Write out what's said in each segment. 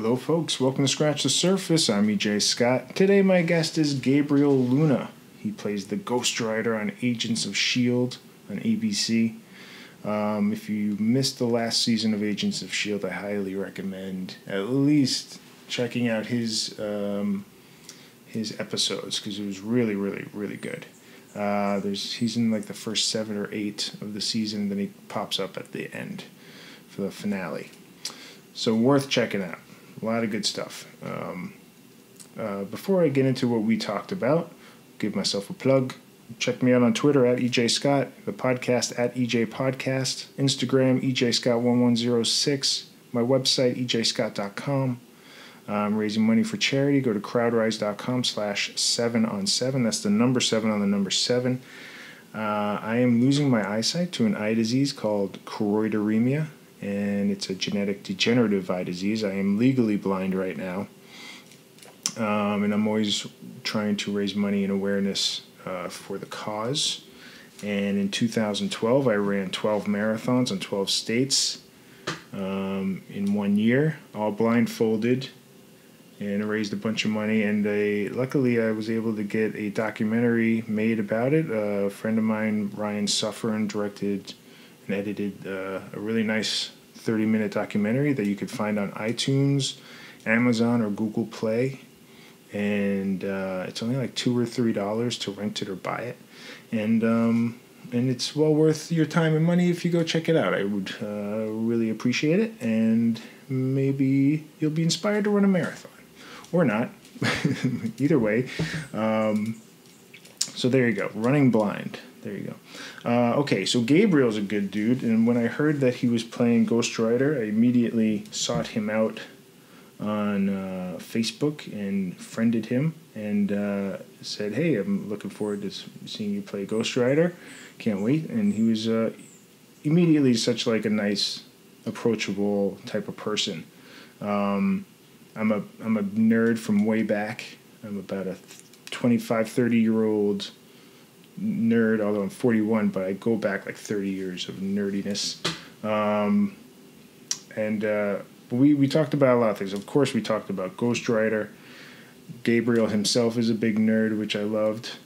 Hello, folks. Welcome to Scratch the Surface. I'm EJ Scott. Today, my guest is Gabriel Luna. He plays the Ghost Rider on Agents of S.H.I.E.L.D. on ABC. If you missed the last season of Agents of S.H.I.E.L.D., I highly recommend at least checking out his episodes because it was really, really, really good. He's in like the first 7 or 8 of the season, and then he pops up at the end for the finale. So worth checking out. A lot of good stuff. Before I get into what we talked about, give myself a plug. Check me out on Twitter at EJ Scott, the podcast at EJ Podcast, Instagram EJ Scott 1106, my website EJScott.com. I'm raising money for charity. Go to crowdrise.com/7on7. That's the number 7 on the number 7. I am losing my eyesight to an eye disease called choroideremia, and it's a genetic degenerative eye disease. I am legally blind right now, and I'm always trying to raise money and awareness for the cause. And in 2012, I ran 12 marathons in 12 states in 1 year, all blindfolded, and I raised a bunch of money. And luckily, I was able to get a documentary made about it. A friend of mine, Ryan Suffern, directed and edited a really nice 30-minute documentary that you could find on iTunes, Amazon, or Google Play. And it's only like $2 or $3 to rent it or buy it. And it's well worth your time and money if you go check it out. I would really appreciate it, and maybe you'll be inspired to run a marathon. Or not. Either way. So there you go. Running blind. There you go. Okay, so Gabriel's a good dude, and when I heard that he was playing Ghost Rider, I immediately sought him out on Facebook and friended him and said, hey, I'm looking forward to seeing you play Ghost Rider. Can't wait. And he was immediately such like a nice, approachable type of person. I'm a nerd from way back. I'm about a 25, 30-year-old nerd, although I'm 41, but I go back like 30 years of nerdiness. We talked about a lot of things. Of course, we talked about Ghost Rider. Gabriel himself is a big nerd, which I loved.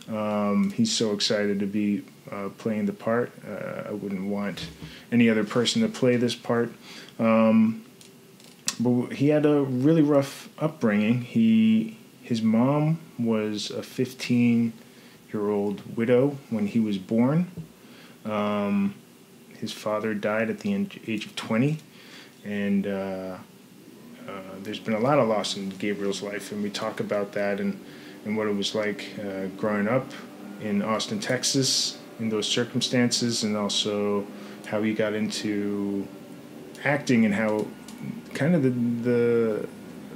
He's so excited to be playing the part. I wouldn't want any other person to play this part. But he had a really rough upbringing. His mom was a 15-year-old widow when he was born. His father died at the age of 20. And there's been a lot of loss in Gabriel's life, and we talk about that and what it was like growing up in Austin, Texas, in those circumstances, and also how he got into acting and how kind of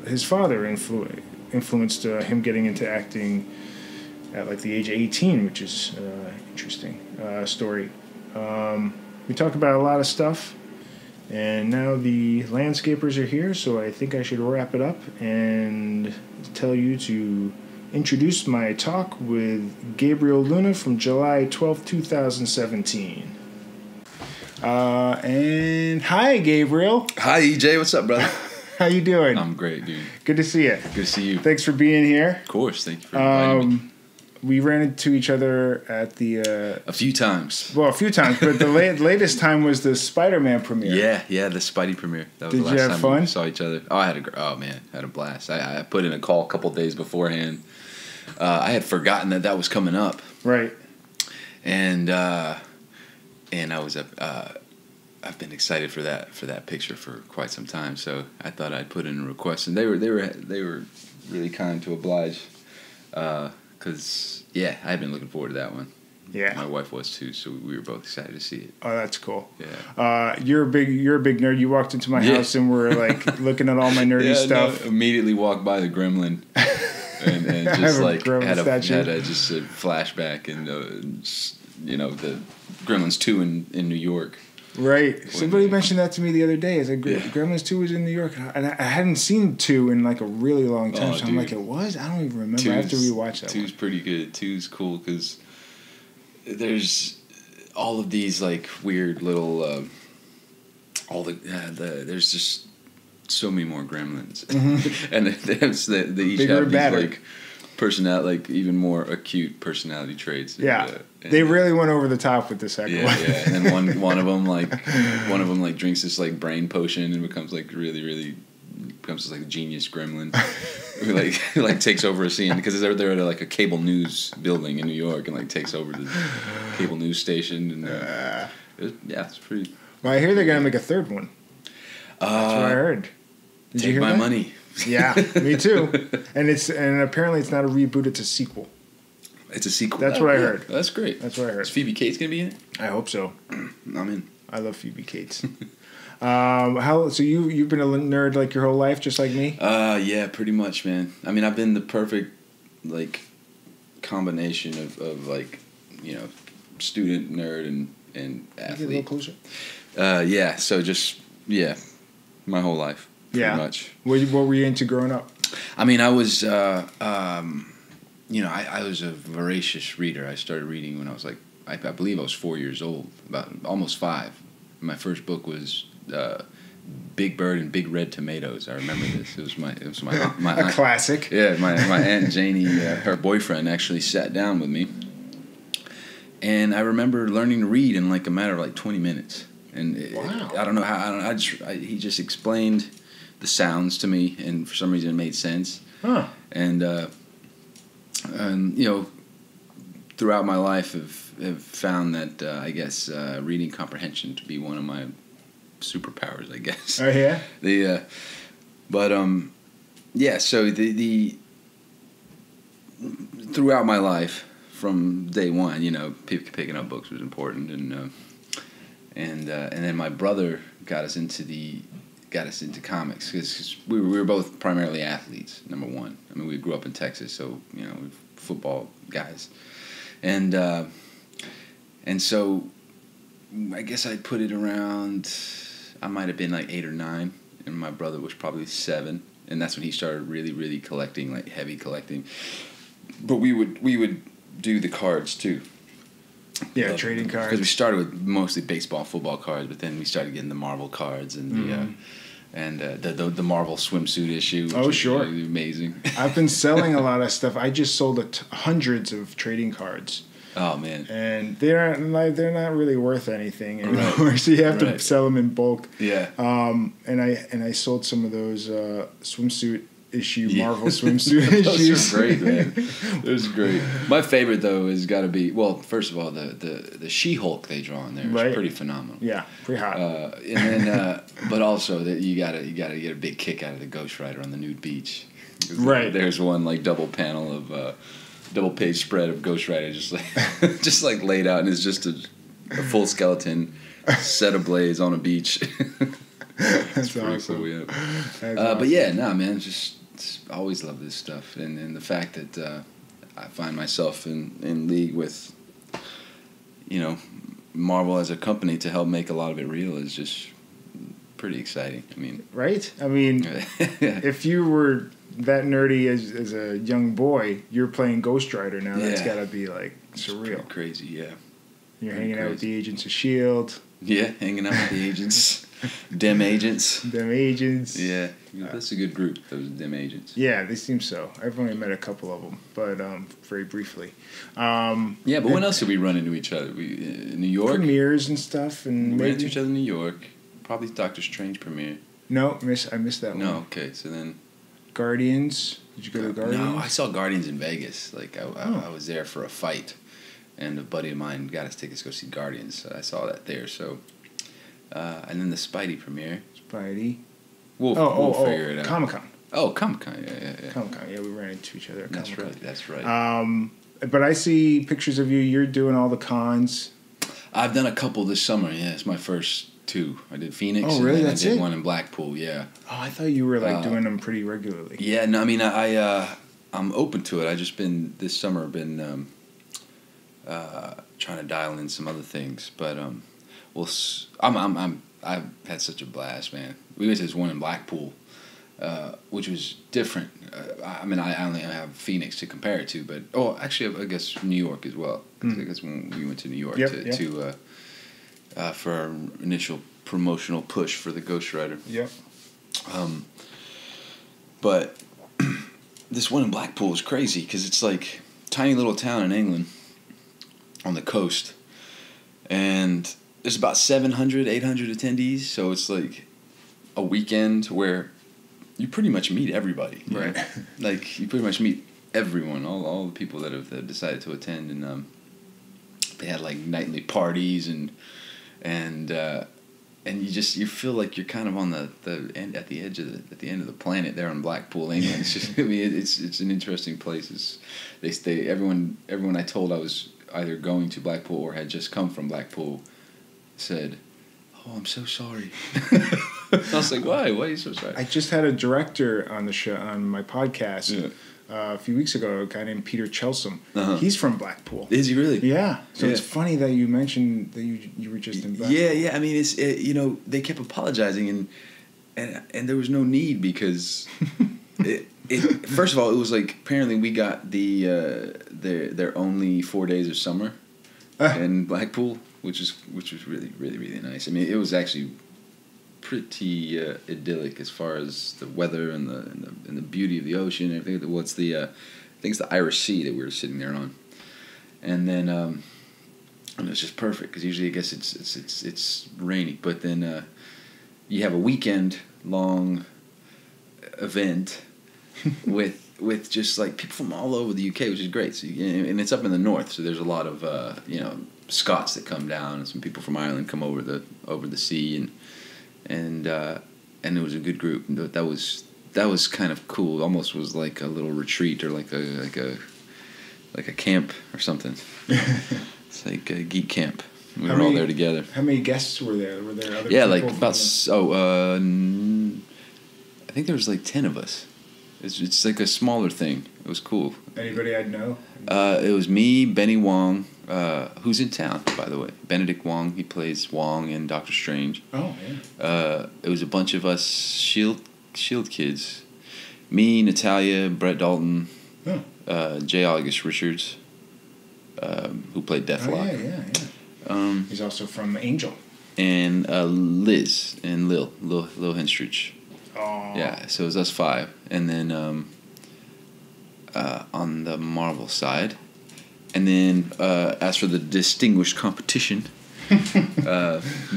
his father influenced him getting into acting at like the age of 18, which is interesting story. We talk about a lot of stuff. And now the landscapers are here, so I think I should wrap it up and tell you to introduce my talk with Gabriel Luna from July 12, 2017. And hi, Gabriel. Hi, EJ. What's up, brother? How you doing? I'm great, dude. Good to see you. Good to see you. Thanks for being here. Of course. Thank you for inviting me. We ran into each other at the... a few times. Well, a few times, but the latest time was the Spider-Man premiere. Yeah, the Spidey premiere. That was Did the last you have time fun? we saw each other. Oh, I had a blast. I put in a call a couple days beforehand. I had forgotten that was coming up. Right. And I was I've been excited for that picture for quite some time. So I thought I'd put in a request, and they were really kind to oblige. Because, I had been looking forward to that one. Yeah. My wife was too, so we were both excited to see it. Oh, that's cool. Yeah. You're a big nerd. You walked into my house and were like looking at all my nerdy stuff. No, immediately walked by the Gremlin and just like had a flashback and the Gremlins 2 in New York. Right. Somebody mentioned that to me the other day. It's like Gremlins 2 was in New York, and I hadn't seen 2 in like a really long time. So I'm like, it was? I don't even remember. I have to rewatch that. 2's pretty good. 2's cool because there's all of these like weird little there's just so many more gremlins, Mm-hmm. and they each Bigger have and these badder. like personality, like even more acute personality traits. Yeah, and they really went over the top with the second one. Yeah, and then one of them like drinks this like brain potion and becomes like really becomes this, like a genius gremlin who like takes over a scene because they're at like a cable news building in New York and like takes over the cable news station and it's pretty. Well, I hear they're gonna make a third one. That's what I heard. Did you Take hear my that? money. Yeah, me too. And apparently it's not a reboot; it's a sequel. It's a sequel. That's what I heard. That's great. That's what I heard. Is Phoebe Cates gonna be in it? I hope so. I'm in. I love Phoebe Cates. So you've been a nerd like your whole life, just like me? Yeah, pretty much, man. I mean, I've been the perfect like combination of like, you know, student, nerd, and athlete. Get a little closer. Yeah. So just my whole life. Pretty much. What were you into growing up? I mean, I was, I was a voracious reader. I started reading when I was like, I believe I was 4 years old, about almost 5. My first book was Big Bird and Big Red Tomatoes. I remember this. It was my a aunt, classic. Yeah, my Aunt Janie, her boyfriend, actually sat down with me, and I remember learning to read in like a matter of like 20 minutes. And wow. I don't know how. He just explained the sounds to me, and for some reason it made sense. Huh. And you know, throughout my life, have found that I guess reading comprehension to be one of my superpowers. I guess. Oh yeah. So the throughout my life from day one, you know, picking up books was important, and then my brother got us into comics because we were both primarily athletes. Number one, I mean, we grew up in Texas, so you know, we're football guys, and so I guess I'd put it around. I might have been like 8 or 9, and my brother was probably 7, and that's when he started really collecting, like heavy collecting. But we would do the cards too. Yeah, trading cards. Because we started with mostly baseball, football cards, but then we started getting the Marvel cards and the Marvel swimsuit issue. Oh, sure, really amazing. I've been selling a lot of stuff. I just sold hundreds of trading cards. Oh man! And they're not really worth anything anymore, Right. So you have to sell them in bulk. Yeah. And I sold some of those swimsuit issue Marvel swimsuit issues. Those are great, man. Those are great. My favorite though has got to be, well, first of all, the She-Hulk they draw in there is pretty phenomenal. Yeah, pretty hot. And then, but also that you gotta get a big kick out of the Ghost Rider on the nude beach. Right. There's one like double panel of double page spread of Ghost Rider just like laid out, and it's just a full skeleton set ablaze on a beach. That's awesome. Cool, yeah. That's awesome. But yeah, no, man, just always love this stuff, and the fact that I find myself in league with, you know, Marvel as a company to help make a lot of it real is just pretty exciting. I mean, right? I mean, if you were that nerdy as a young boy, you're playing Ghost Rider now. That's got to be like surreal. It's crazy, yeah. You're hanging out with the Agents of S.H.I.E.L.D. Yeah, hanging out with the agents. Dem agents. Them agents. Yeah, that's a good group, those Dem agents. Yeah, they seem so. I've only met a couple of them, but very briefly. But when else did we run into each other? We New York? Premieres and stuff. And we ran into each other in New York. Probably Doctor Strange premiere. No, I missed that one. No, okay, so then... Guardians? Did you go to Guardians? No, I saw Guardians in Vegas. Like, I was there for a fight, and a buddy of mine got us tickets to go see Guardians, so I saw that there, so... and then the Spidey premiere. Spidey. We'll figure it out. Comic-Con. Oh, Comic-Con, yeah. Comic-Con, yeah, we ran into each other at Comic-Con. That's right. But I see pictures of you. You're doing all the cons. I've done a couple this summer, yeah. It's my first 2. I did Phoenix, and then I did one in Blackpool, yeah. Oh, I thought you were, doing them pretty regularly. Yeah, no, I mean, I'm open to it. I just this summer been trying to dial in some other things, but I've had such a blast, man. We went to this one in Blackpool, which was different. I mean, I only have Phoenix to compare it to, but actually, I guess New York as well. I guess when we went to New York for our initial promotional push for the Ghost Rider. Yep. But this one in Blackpool is crazy because it's like tiny little town in England on the coast, and there's about 700, 800 attendees. So it's like a weekend where you pretty much meet everybody, right? Know? Like you pretty much meet everyone, all the people that have decided to attend, and they had like nightly parties and you feel like you're kind of on the end at the end of the planet there in Blackpool, England. It's just it's an interesting place. Everyone I told I was either going to Blackpool or had just come from Blackpool said, "Oh, I'm so sorry." I was like, "Why? Why are you so sorry?" I just had a director on the show on my podcast. Yeah. A few weeks ago, a guy named Peter Chelsom. Uh-huh. He's from Blackpool. Is he really? Yeah. So it's funny that you mentioned that you were just in Blackpool. Yeah. I mean, they kept apologizing and there was no need because first of all, it was like apparently we got their only 4 days of summer in Blackpool, which was really really really nice. I mean, it was actually pretty idyllic as far as the weather and the beauty of the ocean and everything. I think it's the Irish Sea that we were sitting there on, and then and it was just perfect because usually I guess it's rainy, but then you have a weekend long event with just like people from all over the UK, which is great. So and it's up in the north, so there's a lot of Scots that come down, and some people from Ireland come over the sea, and it was a good group. That was kind of cool. Almost was like a little retreat or like a camp or something. It's like a geek camp. We were all there together. How many guests were there? Were there other people? Like about I think there was like 10 of us. It's like a smaller thing. It was cool. Anybody I'd know? It was me, Benny Wong, who's in town, by the way. Benedict Wong, he plays Wong in Doctor Strange. Oh, yeah. It was a bunch of us Shield kids. Me, Natalia, Brett Dalton, J. August Richards, who played Deathlock. Oh, yeah. He's also from Angel. And Liz and Lil Henstridge. Oh. Yeah, so it was us 5. And then on the Marvel side. And then as for the distinguished competition,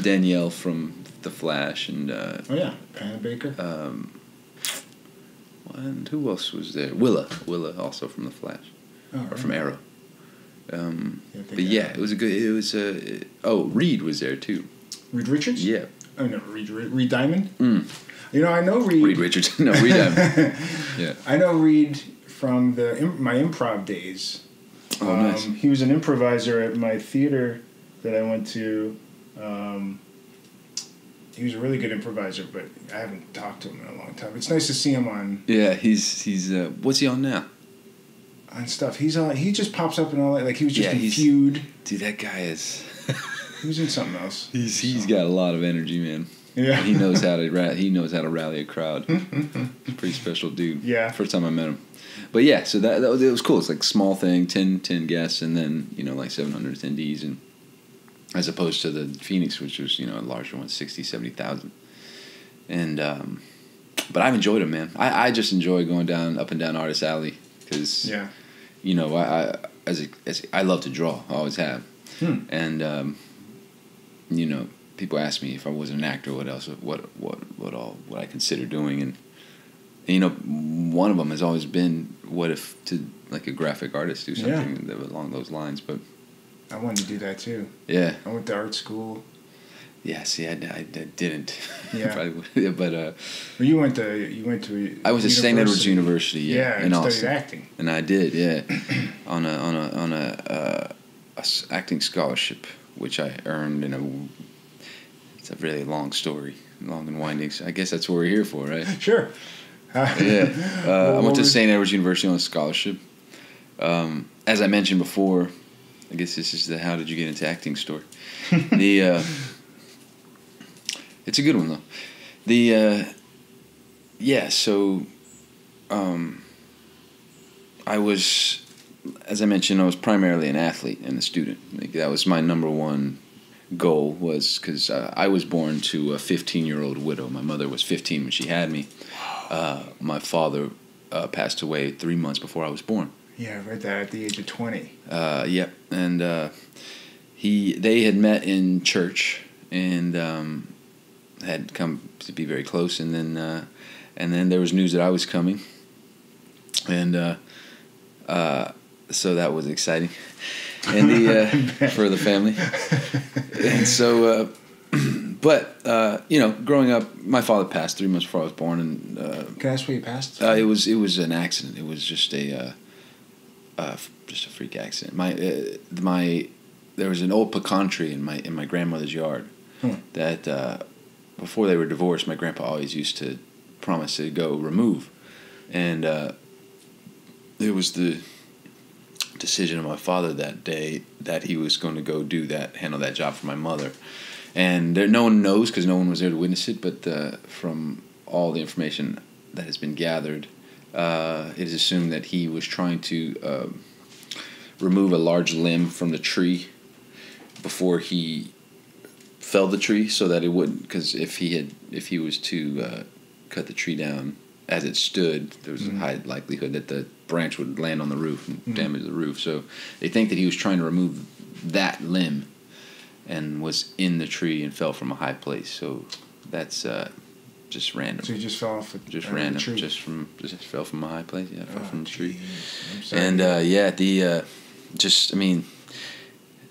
Danielle from The Flash and... Hannah Baker. And who else was there? Willa also from The Flash. Or from Arrow. But yeah, it was a good... It was Reed was there too. Reed Richards? Yeah. Oh, no, Reed Diamond? Mm. I know Reed... Reed Richards. No, Reed Diamond. Yeah. I know Reed from my improv days. Oh, nice. He was an improviser at my theater that I went to. He was a really good improviser, but I haven't talked to him in a long time. It's nice to see him on... Yeah, he's what's he on now? On stuff. He just pops up in all that. Like, he was just in Feud. Dude, that guy is... He was in something else. He's got a lot of energy, man. Yeah. He knows how to rally a crowd. He's a pretty special dude. Yeah. First time I met him. But yeah, so that it was cool. It's like small thing, 10 guests, and then like 700 attendees, and as opposed to the Phoenix, which was a larger one, 60,000, 70,000. And but I've enjoyed them, man. I just enjoy going up and down Artist Alley because I love to draw. I always have. And people ask me if I wasn't an actor, what else, what I consider doing, and one of them has always been, what if to like a graphic artist do something along those lines? But I wanted to do that too. Yeah, I went to art school. Yeah, see, I didn't. Yeah, probably, but well, you went to. I was at St. Edward's University. Yeah, in Austin. Studied acting. And I did, yeah, on a acting scholarship, which I earned It's a really long story, long and winding. So I guess that's what we're here for, right? Sure. Yeah, I went to St. Edward's University on a scholarship. As I mentioned before, I guess this is the "How did you get into acting" story. It's a good one though. So I was, as I mentioned, I was primarily an athlete and a student. Like, that was my number one goal was because I was born to a 15-year-old widow. My mother was 15 when she had me. My father passed away 3 months before I was born. Yeah, I read that at the age of 20. Yep, and they had met in church and had come to be very close, and then there was news that I was coming, and so that was exciting, and for the family, and so. But growing up, my father passed 3 months before I was born, and Can I ask where he passed? it was an accident. It was just a freak accident. There was an old pecan tree in my grandmother's yard that before they were divorced, my grandpa always used to promise to go remove, and it was the decision of my father that day that he was going to go handle that job for my mother. And no one knows because no one was there to witness it, but from all the information that has been gathered, it is assumed that he was trying to remove a large limb from the tree before he felled the tree, so that it wouldn't. Because if he was to cut the tree down as it stood, there was a high likelihood that the branch would land on the roof and damage the roof. So they think that he was trying to remove that limb and was in the tree and fell from a high place. So that's just random. So he just fell off random, the tree? Just fell from a high place. Yeah, fell from the tree. I'm sorry. And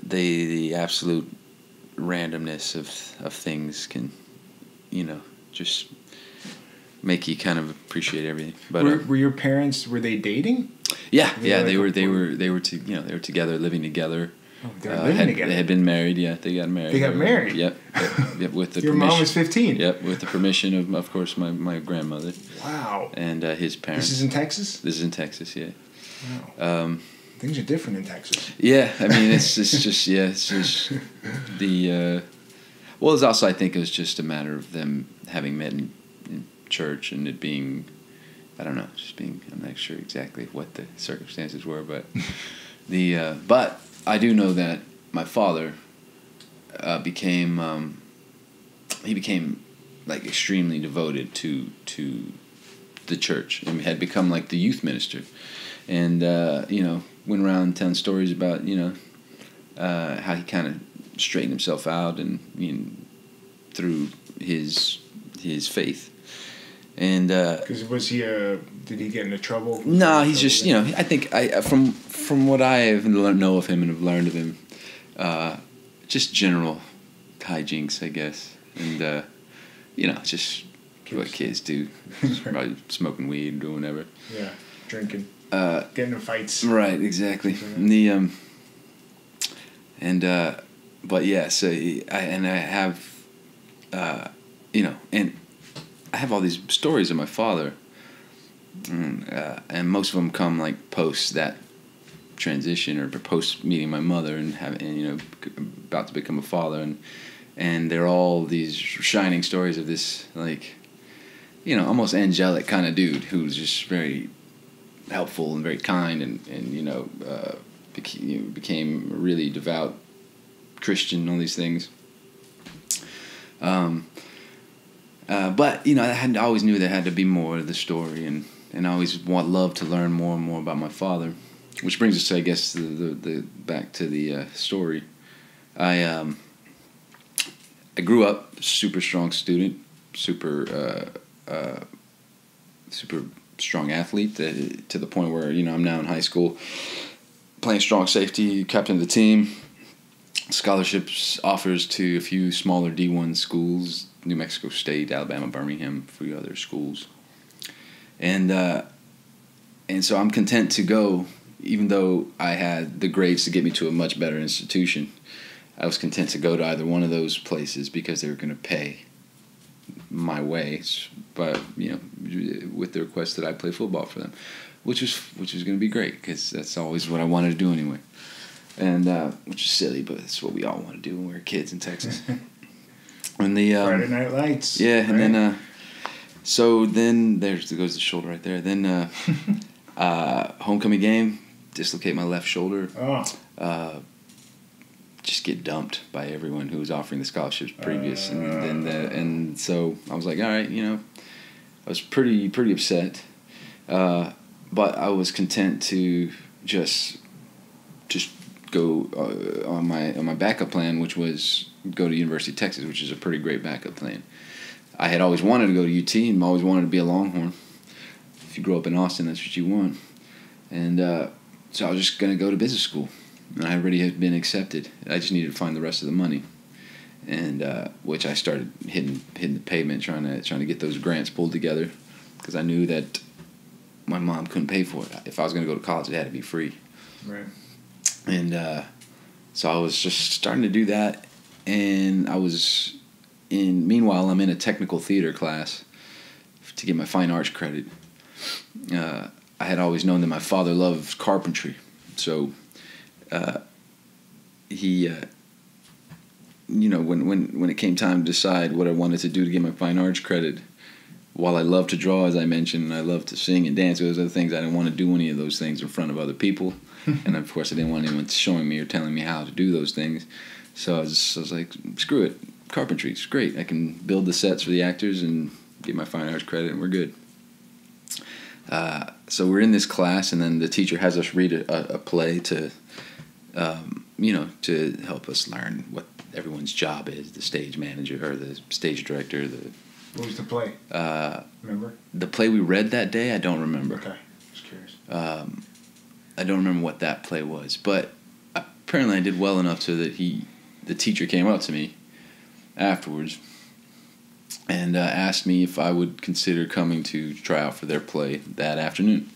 the absolute randomness of things can, just make you kind of appreciate everything. But were your parents, were they dating? Yeah, they were together, living together. Oh, they were living together. They had been married. Yeah, they got married. They got married. Yep. With the Your permission. mom was 15. Yep, with the permission of course, my grandmother. Wow. And his parents. This is in Texas? This is in Texas. Yeah. Wow. Things are different in Texas. Yeah, I mean it's just the. Well, it's also I think it was just a matter of them having met in church and it being, I don't know, I'm not sure exactly what the circumstances were, but but I do know that my father became like extremely devoted to the church and had become like the youth minister, and went around telling stories about how he kind of straightened himself out and through his faith. And because did he get into trouble? No, he's just I think from what I know of him and have learned of him, just general hijinks, I guess, and just what kids do, probably smoking weed, doing whatever. Yeah, drinking, getting in fights. Right, exactly. And but yeah, so I have and I have all these stories of my father, and most of them come like post that transition or post meeting my mother and about to become a father, and they're all these shining stories of this like almost angelic kind of dude who's just very helpful and very kind and became a really devout Christian and all these things. But I always knew there had to be more of the story, and I always loved to learn more and more about my father, which brings us to, I guess, the back to the story. I grew up super strong student, super strong athlete to the point where I'm now in high school playing strong safety, captain of the team, scholarships offers to a few smaller D1 schools. New Mexico State, Alabama, Birmingham, a few other schools, and so I'm content to go, even though I had the grades to get me to a much better institution. I was content to go to either one of those places because they were going to pay my way, but with the request that I play football for them, which was going to be great because that's always what I wanted to do anyway, and which is silly, but it's what we all want to do when we're kids in Texas. And the Friday Night Lights. Yeah, right? And then so then goes the shoulder right there. Then homecoming game, dislocate my left shoulder. Oh. just get dumped by everyone who was offering the scholarships previous, and so I was like, all right, I was pretty upset, but I was content to just go on my backup plan, which was go to University of Texas, which is a pretty great backup plan. I had always wanted to go to UT and always wanted to be a Longhorn. If you grow up in Austin, that's what you want, and so I was just gonna go to business school. And I already had been accepted. I just needed to find the rest of the money, and which I started hitting the pavement, trying to get those grants pulled together, because I knew that my mom couldn't pay for it. If I was going to go to college, it had to be free. Right. And so I was just starting to do that, and meanwhile, I'm in a technical theater class to get my fine arts credit. I had always known that my father loved carpentry, so. He, when it came time to decide what I wanted to do to get my fine arts credit, while I love to draw, as I mentioned, and I love to sing and dance, those other things, I didn't want to do any of those things in front of other people. And of course, I didn't want anyone showing me or telling me how to do those things. So I was like, screw it, carpentry, it's great. I can build the sets for the actors and get my fine arts credit, and we're good. So we're in this class, and then the teacher has us read a play to help us learn what everyone's job is, the stage manager or the stage director. What was the play? Remember? The play we read that day, I don't remember. Okay, just curious. I don't remember what that play was, but apparently I did well enough so that the teacher came up to me afterwards and asked me if I would consider coming to try out for their play that afternoon.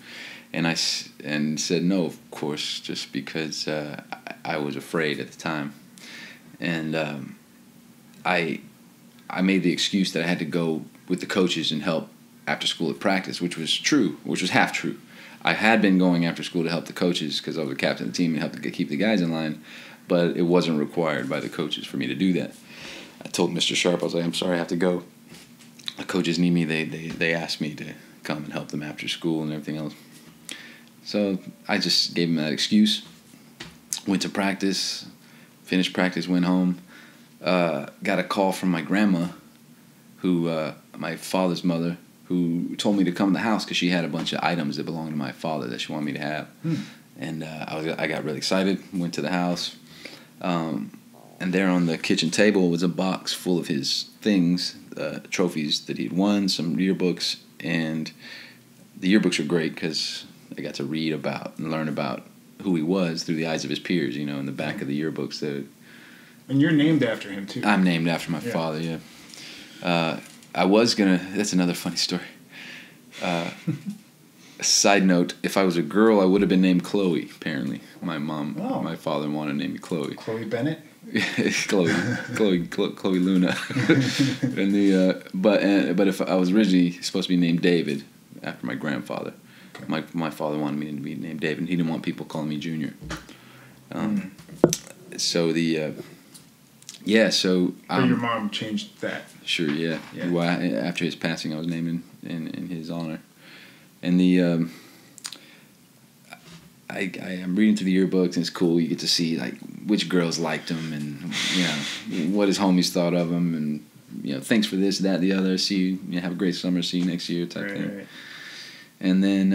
And I said no, of course, just because I was afraid at the time. And I made the excuse that I had to go with the coaches and help after school at practice, which was half true. I had been going after school to help the coaches because I was the captain of the team and helped to keep the guys in line, but it wasn't required by the coaches for me to do that. I told Mr. Sharp, I was like, I'm sorry, I have to go. The coaches need me. They asked me to come and help them after school and everything else. So I just gave him that excuse, went to practice, finished practice, went home, got a call from my grandma, my father's mother, who told me to come to the house because she had a bunch of items that belonged to my father that she wanted me to have. And I got really excited, went to the house, and there on the kitchen table was a box full of his things, trophies that he'd won, some yearbooks, and the yearbooks were great because I got to read about and learn about who he was through the eyes of his peers, in the back of the yearbooks. And you're named after him, too. I'm named after my father, yeah. I was going to... That's another funny story. Side note, if I was a girl, I would have been named Chloe, apparently. My my father wanted to name me Chloe. Chloe Bennett? Chloe Luna. And but if I was originally supposed to be named David after my grandfather. Okay. My father wanted me to be named David, and he didn't want people calling me Junior. So so but your mom changed that. Sure, yeah. Well, after his passing, I was named in his honor, and I'm reading through the yearbooks, and it's cool. You get to see like which girls liked him, and what his homies thought of him, and thanks for this, that, the other. See you. Have a great summer. See you next year, type thing. Right. And then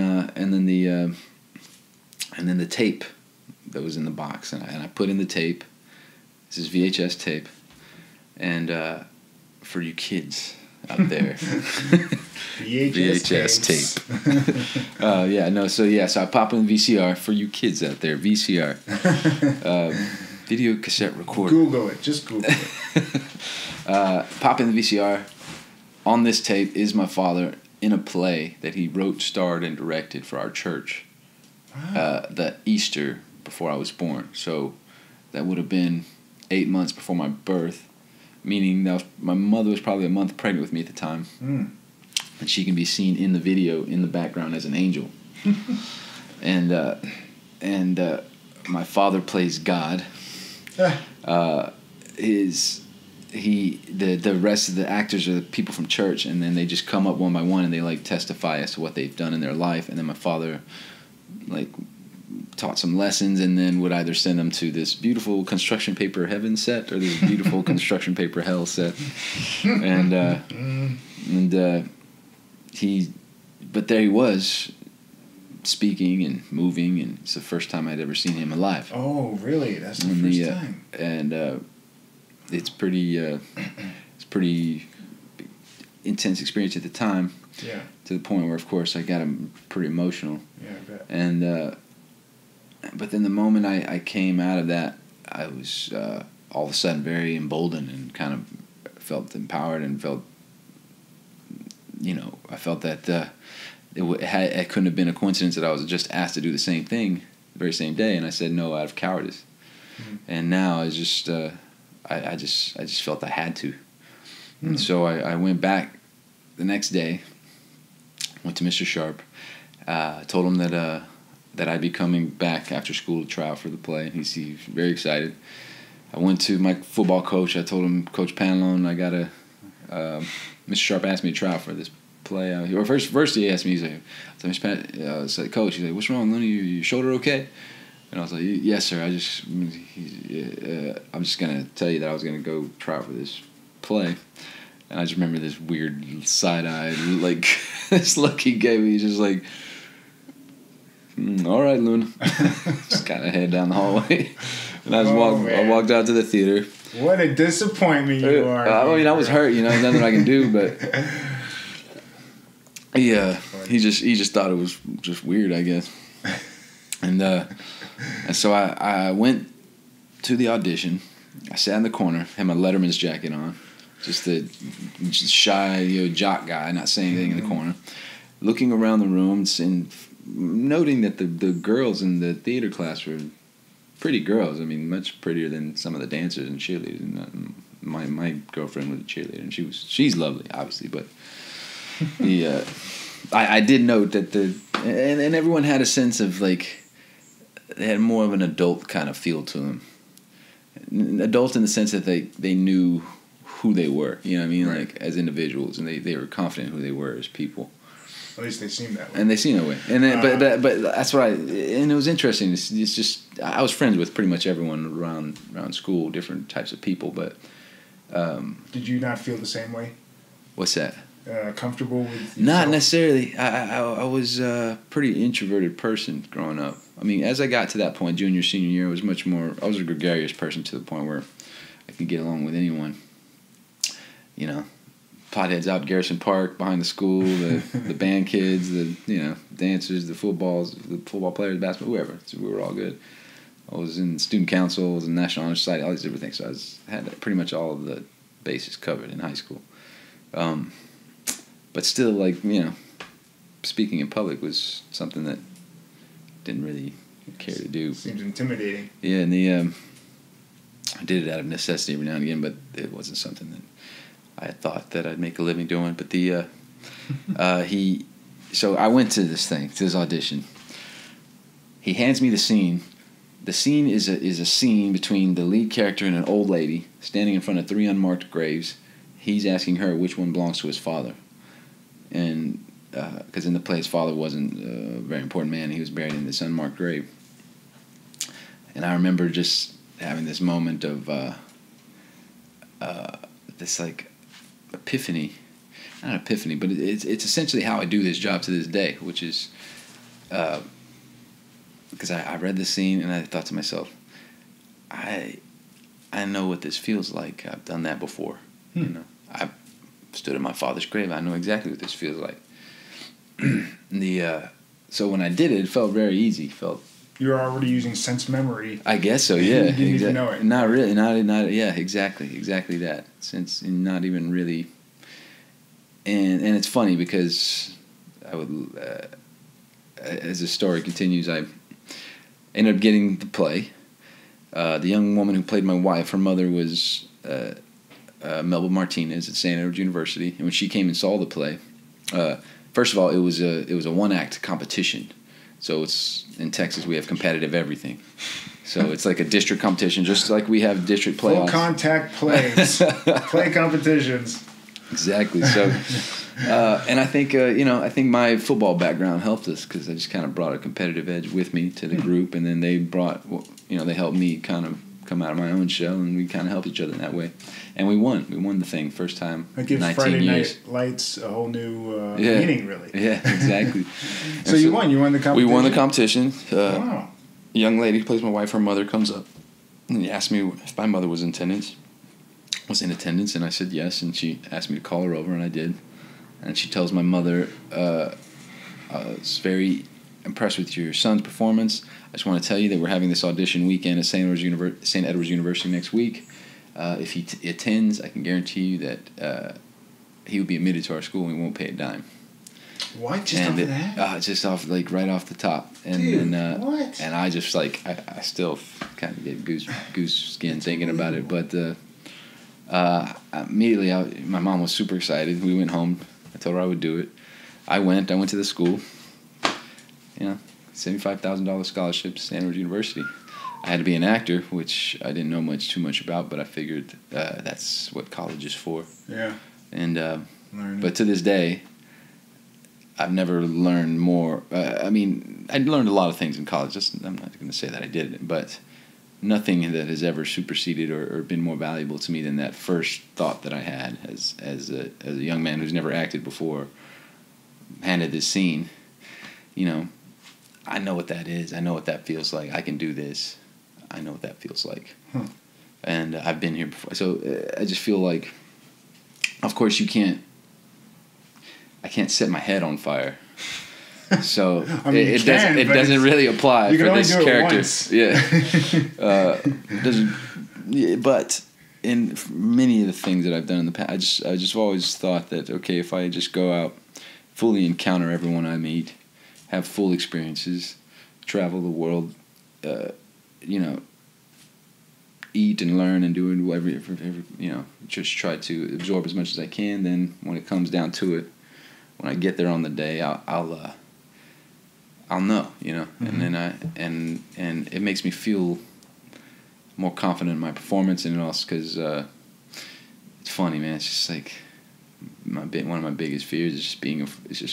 the tape that was in the box, and I put in the tape. This is VHS tape, and for you kids out there, VHS tape. So I pop in the VCR for you kids out there. VCR, video cassette recorder. Google it. Just Google it. Pop in the VCR. On this tape is my father in a play that he wrote, starred, and directed for our church. Wow. The Easter before I was born. So that would have been 8 months before my birth, meaning that my mother was probably a month pregnant with me at the time. And she can be seen in the video in the background as an angel. and my father plays God. The rest of the actors are the people from church, and then they just come up one by one and they like testify as to what they've done in their life, and then my father taught some lessons, and then would either send them to this beautiful construction paper heaven set or this beautiful construction paper hell set. And but there he was, speaking and moving, and it's the first time I'd ever seen him alive. Oh, really? That's the first time. And it's pretty intense experience at the time. Yeah. To the point where, of course, I got pretty emotional. Yeah, I bet. And but then the moment I came out of that, I was all of a sudden very emboldened and kind of felt empowered and felt, I felt that it couldn't have been a coincidence that I was just asked to do the same thing the very same day, and I said no out of cowardice. Mm-hmm. And now I just I just felt I had to. Mm-hmm. And so I went back the next day, went to Mr. Sharp, told him that I'd be coming back after school to try out for the play, and he's very excited. I went to my football coach. I told him, Coach Panlone, Mr. Sharp asked me to try out for this play. Or first he asked me, he's like, I was like, Coach, he's like, what's wrong, Luna? Your shoulder okay? And I was like, yes, sir. I'm just gonna tell you that I was gonna go try out for this play. And I just remember this weird side-eye, this look he gave me. He's just like, all right, Luna. Just kind of head down the hallway. And I walked out to the theater. What a disappointment you are. I was hurt, there's nothing I can do, but yeah, he just thought it was just weird, I guess. And so I went to the audition. I sat in the corner, had my Letterman's jacket on, just the shy jock guy, not saying anything in the corner, looking around the room and noting that the girls in the theater class were pretty girls. I mean, much prettier than some of the dancers and cheerleaders. And my girlfriend was a cheerleader, and she's lovely, obviously. But I did note that and everyone had a sense of they had more of an adult kind of feel to them. Adult in the sense that they knew who they were. You know what I mean? Right. As individuals, and they were confident who they were as people. At least they seemed that way. And they seemed that way. And then, but that's what and it was interesting. It's just, I was friends with pretty much everyone around school, different types of people, but... Did you not feel the same way? What's that? Comfortable with yourself? Not necessarily. I was a pretty introverted person growing up. I mean, as I got to that point, junior, senior year, I was a gregarious person to the point where I could get along with anyone. Potheads out at Garrison Park behind the school, the band kids, the dancers, the football players, basketball, whoever. So we were all good. I was in student council, I was in National Honor Society, all these different things. So I had pretty much all of the bases covered in high school. But still, speaking in public was something that didn't really care to do. Seems intimidating. Yeah, and I did it out of necessity every now and again, but it wasn't something that I thought that I'd make a living doing. But so I went to this audition. He hands me the scene. The scene is a scene between the lead character and an old lady standing in front of 3 unmarked graves. He's asking her which one belongs to his father. And because in the play his father wasn't a very important man, he was buried in this unmarked grave. And I remember just having this moment of this epiphany. Not epiphany, but it's essentially how I do this job to this day, which is because I read the scene and I thought to myself, I know what this feels like. I've done that before. I've stood at my father's grave. I know exactly what this feels like. So when I did it, it felt very easy. You're already using sense memory. I guess so, yeah. You didn't even know it. Not really. Not yeah, exactly that. Since not even really. And it's funny because I would, as the story continues, I ended up getting the play. The young woman who played my wife, her mother was Melba Martinez at St. Edward's University, and when she came and saw the play, first of all, it was a one-act competition. So it's in Texas we have competitive everything. So it's like a district competition, just like we have district playoffs. Full contact plays, play competitions. Exactly. So, and I think I think my football background helped us because I just kind of brought a competitive edge with me to the group, and then they brought, they helped me kind of come out of my own shell, and we kind of helped each other in that way, and we won. We won the thing first time. That gives 19 Friday years. Night Lights a whole new meaning, really. Yeah, exactly. So you won. You won the competition. We won the competition. Wow. A young lady who plays my wife, her mother comes up and asked me if my mother was in attendance, and I said yes, and she asked me to call her over, and I did. And she tells my mother, I was very impressed with your son's performance. I just want to tell you that we're having this audition weekend at St. Edward's University next week. If he attends, I can guarantee you that he will be admitted to our school and we won't pay a dime. What? Just off of that? Just off, like, right off the top. And Dude, then, what? And I just, like, I still kind of get goose skin thinking about it. But immediately, my mom was super excited. We went home. I told her I would do it. I went to the school. $75,000 scholarship to St. Edward's University. I had to be an actor, which I didn't know too much about, but I figured that's what college is for. Yeah. And but to this day, I've never learned more. I learned a lot of things in college. I'm not going to say that I didn't, but nothing that has ever superseded or been more valuable to me than that first thought that I had as a young man who's never acted before, handed this scene. I know what that is. I know what that feels like. I can do this. I know what that feels like. And I've been here before. So I just feel like, of course, I can't set my head on fire. So it doesn't really apply for this character. But in many of the things that I've done in the past, I just always thought that, okay, if I just go out, fully encounter everyone I meet, have full experiences, travel the world, eat and learn and do whatever, just try to absorb as much as I can. Then when it comes down to it, when I get there on the day, I'll know, and then and it makes me feel more confident in my performance, and also because it's funny, man. It's just like one of my biggest fears is just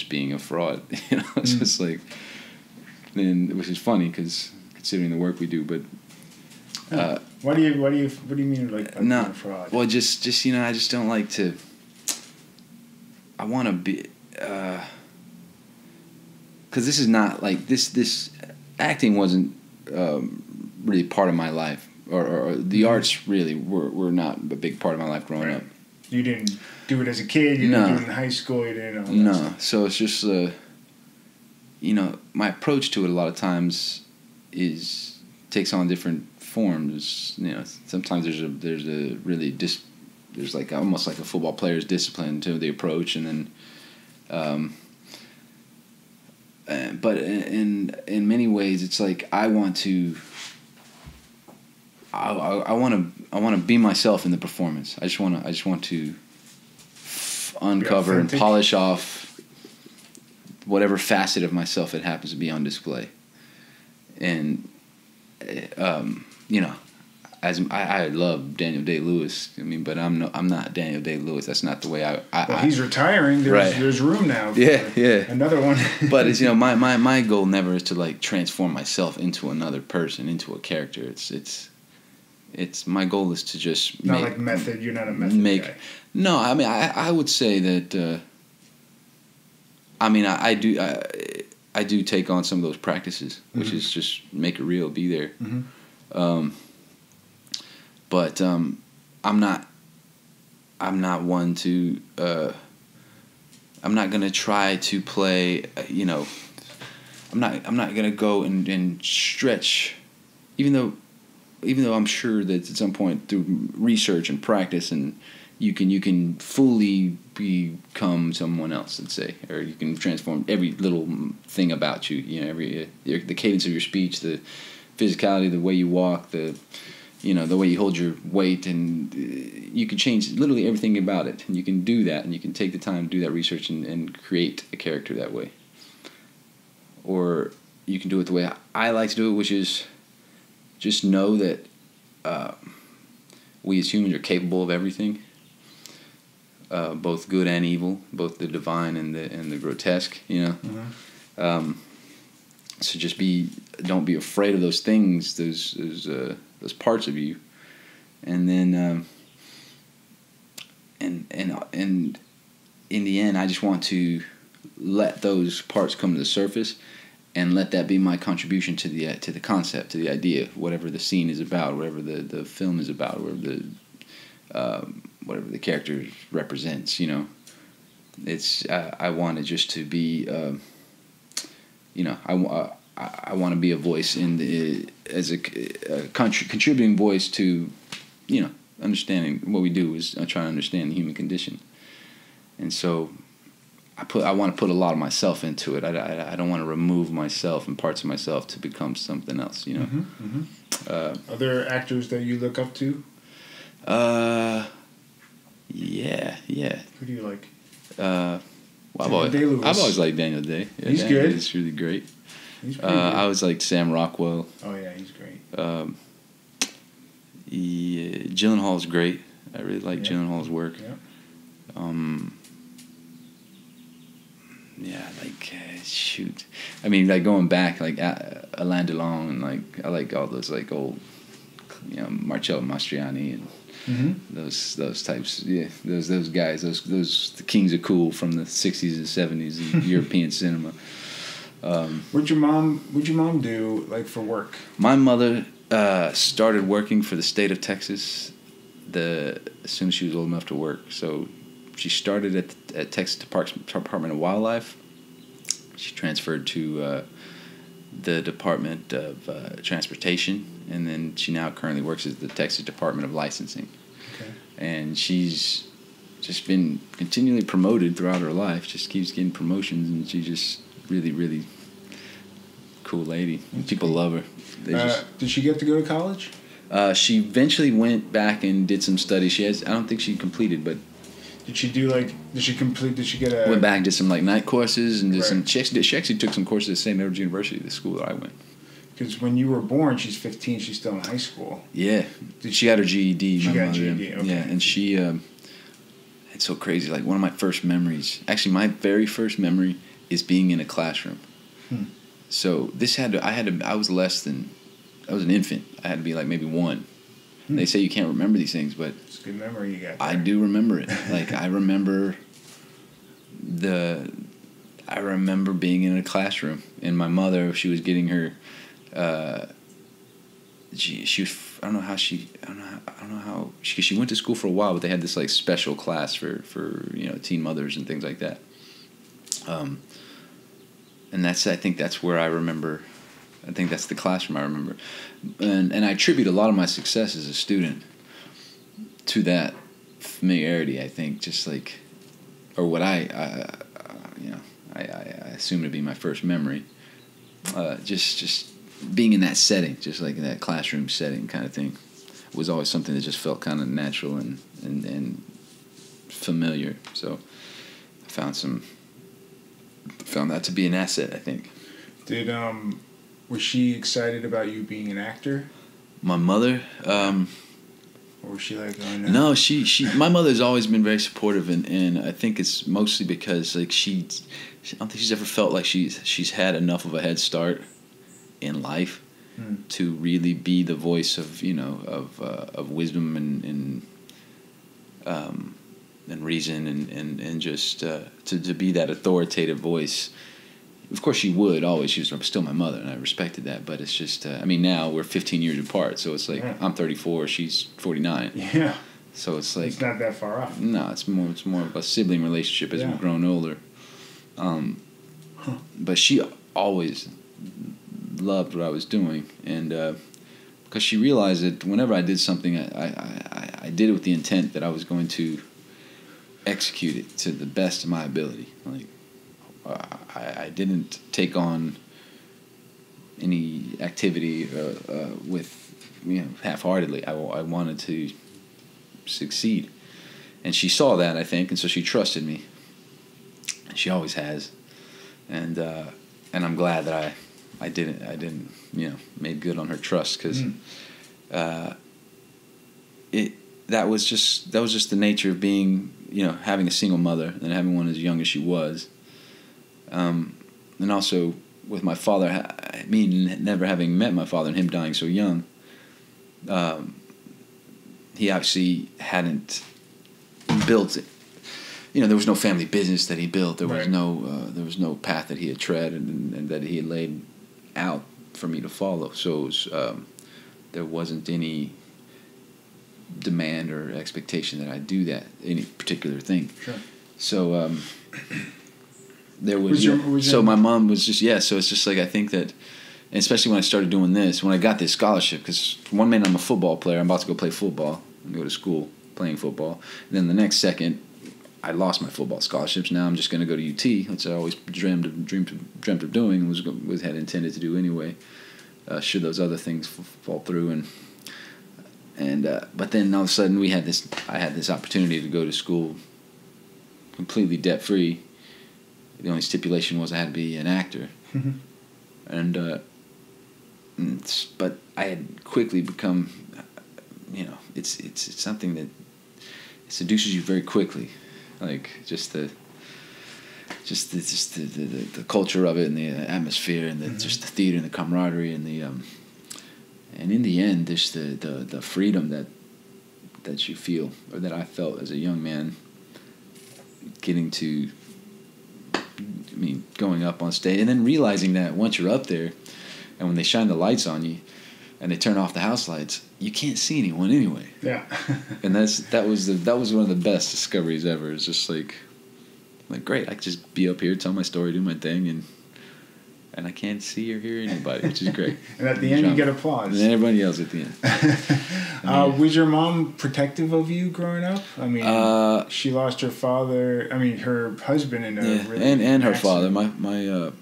being a fraud. It's just like, which is funny because considering the work we do, but. What do you mean like being a fraud? Well, just I just don't like to. I want to be. Because this is not like this acting wasn't really part of my life, or the arts really were not a big part of my life growing up. You didn't do it as a kid. You didn't do it in high school. You didn't. No, so it's just my approach to it a lot of times takes on different forms. Sometimes there's a really there's like almost like a football player's discipline to the approach, and then. But in many ways, it's like I want to be myself in the performance. I just want to uncover and polish off whatever facet of myself it happens to be on display. And as I love Daniel Day-Lewis. But I'm not Daniel Day-Lewis. That's not the way I he's retiring. There's room now. Yeah. Another one. But it's my goal never is to like transform myself into another person, into a character. It's my goal is to just not like method. You're not a method guy. No, I would say that. I do take on some of those practices, which is just make it real, be there. Mm-hmm. But I'm not one to. I'm not gonna try to play. I'm not gonna go and stretch, even though I'm sure that at some point through research and practice and you can fully become someone else, let's say, or you can transform every little thing about you. The cadence of your speech, the physicality, the way you walk, the way you hold your weight, and you can change literally everything about it. And you can do that, and you can take the time to do that research and create a character that way. Or you can do it the way I like to do it, which is just know that we as humans are capable of everything. both good and evil, both the divine and the grotesque. You know, so just don't be afraid of those things, those parts of you, and then and in the end, I just want to let those parts come to the surface, and let that be my contribution to the concept, to the idea, whatever the scene is about, whatever the film is about, whatever the character represents. You know, it's I want it just to be, you know, I want to be a voice as a contributing voice to, you know, understanding what we do is trying to understand the human condition, and so. I want to put a lot of myself into it. I don't want to remove myself and parts of myself to become something else, you know. Are there actors that you look up to? Yeah. Who do you like? Well, I've always liked Daniel Day. Yeah, he's good. He's really great. He's pretty good. I always liked Sam Rockwell. Oh yeah, he's great. Gyllenhaal's great. I really like Gyllenhaal's work. Yeah. Yeah, like shoot. I mean, like going back, like Alain Delon, and like I like all those like old, you know, Marcello Mastroianni and those types. Yeah, those guys, those the kings of cool from the '60s and '70s in European cinema. What'd your mom do like for work? My mother started working for the state of Texas as soon as she was old enough to work. So. She started at Texas Department of Wildlife. She transferred to the Department of Transportation, and then she now currently works at the Texas Department of Licensing. Okay. And she's just been continually promoted throughout her life. Just keeps getting promotions, and she's just really, really cool lady. People love her. Did she get to go to college? She eventually went back and did some studies. I don't think she completed, but. Did she get Went back and did some like night courses and did some. She actually took some courses at St. Edward's University, the school that I went. Because when you were born, she's 15. She's still in high school. Yeah, she got her GED. She got GED. Okay. Yeah, and she. It's so crazy. Like one of my first memories. Actually, my very first memory is being in a classroom. So this I was less than. I was an infant. I had to be like maybe 1. They say you can't remember these things, but it's a good memory you got. I do remember it. Like I remember being in a classroom, and my mother, she was getting her. She was. I don't know how. She went to school for a while, but they had this like special class for you know teen mothers and things like that. And I think that's where I remember. I think that's the classroom I remember. And I attribute a lot of my success as a student to that familiarity, I think, just like, or what I assume to be my first memory. Just being in that setting, just like in that classroom setting kind of thing, was always something that just felt kind of natural and familiar. So I found that to be an asset, I think. Was she excited about you being an actor? My mother? Or was she like, oh no? No, my mother's always been very supportive, and I think it's mostly because like I don't think she's ever felt like she's had enough of a head start in life to really be the voice of of wisdom and reason and just to be that authoritative voice. Of course she would always. She was still my mother, and I respected that. But it's just, I mean, now we're 15 years apart, so it's like I'm 34, she's 49. Yeah. So it's like it's not that far off. No, it's more of a sibling relationship as we've grown older. But she always loved what I was doing, and because she realized that whenever I did something, I did it with the intent that I was going to execute it to the best of my ability. Like. I didn't take on any activity with half-heartedly. I wanted to succeed, and she saw that, I think, and so she trusted me. She always has, and I'm glad that I didn't made good on her trust, because that was just the nature of being, having a single mother and having one as young as she was. And also with my father, me never having met my father and him dying so young, he obviously hadn't built it. There was no family business that he built. There was no path that he had tread and that he had laid out for me to follow. So it was, there wasn't any demand or expectation that I do that, any particular thing. Sure. So there was so my mom was just so it's just like, I think that, and especially when I started doing this, when I got this scholarship, because one minute I'm a football player, I'm about to go play football and go to school playing football, and then the next second I lost my football scholarships. Now I'm just going to go to UT, which I always dreamt of doing and had intended to do anyway, should those other things fall through. But then all of a sudden I had this opportunity to go to school completely debt free. The only stipulation was I had to be an actor. Mm-hmm. But I had quickly become, it's something that seduces you very quickly, like just the culture of it and the atmosphere and mm-hmm. just the theater and the camaraderie and and in the end, there's the freedom that you feel, or that I felt as a young man, going up on stage and then realizing that once you're up there and when they shine the lights on you and they turn off the house lights, you can't see anyone anyway. Yeah. And that was one of the best discoveries ever. It's just like great, I could just be up here, tell my story, do my thing, and I can't see or hear anybody, which is great. And at the end, you get applause. And then everybody yells at the end. Was your mom protective of you growing up? I mean, she lost her father. I mean, her husband in a really and her accident. father.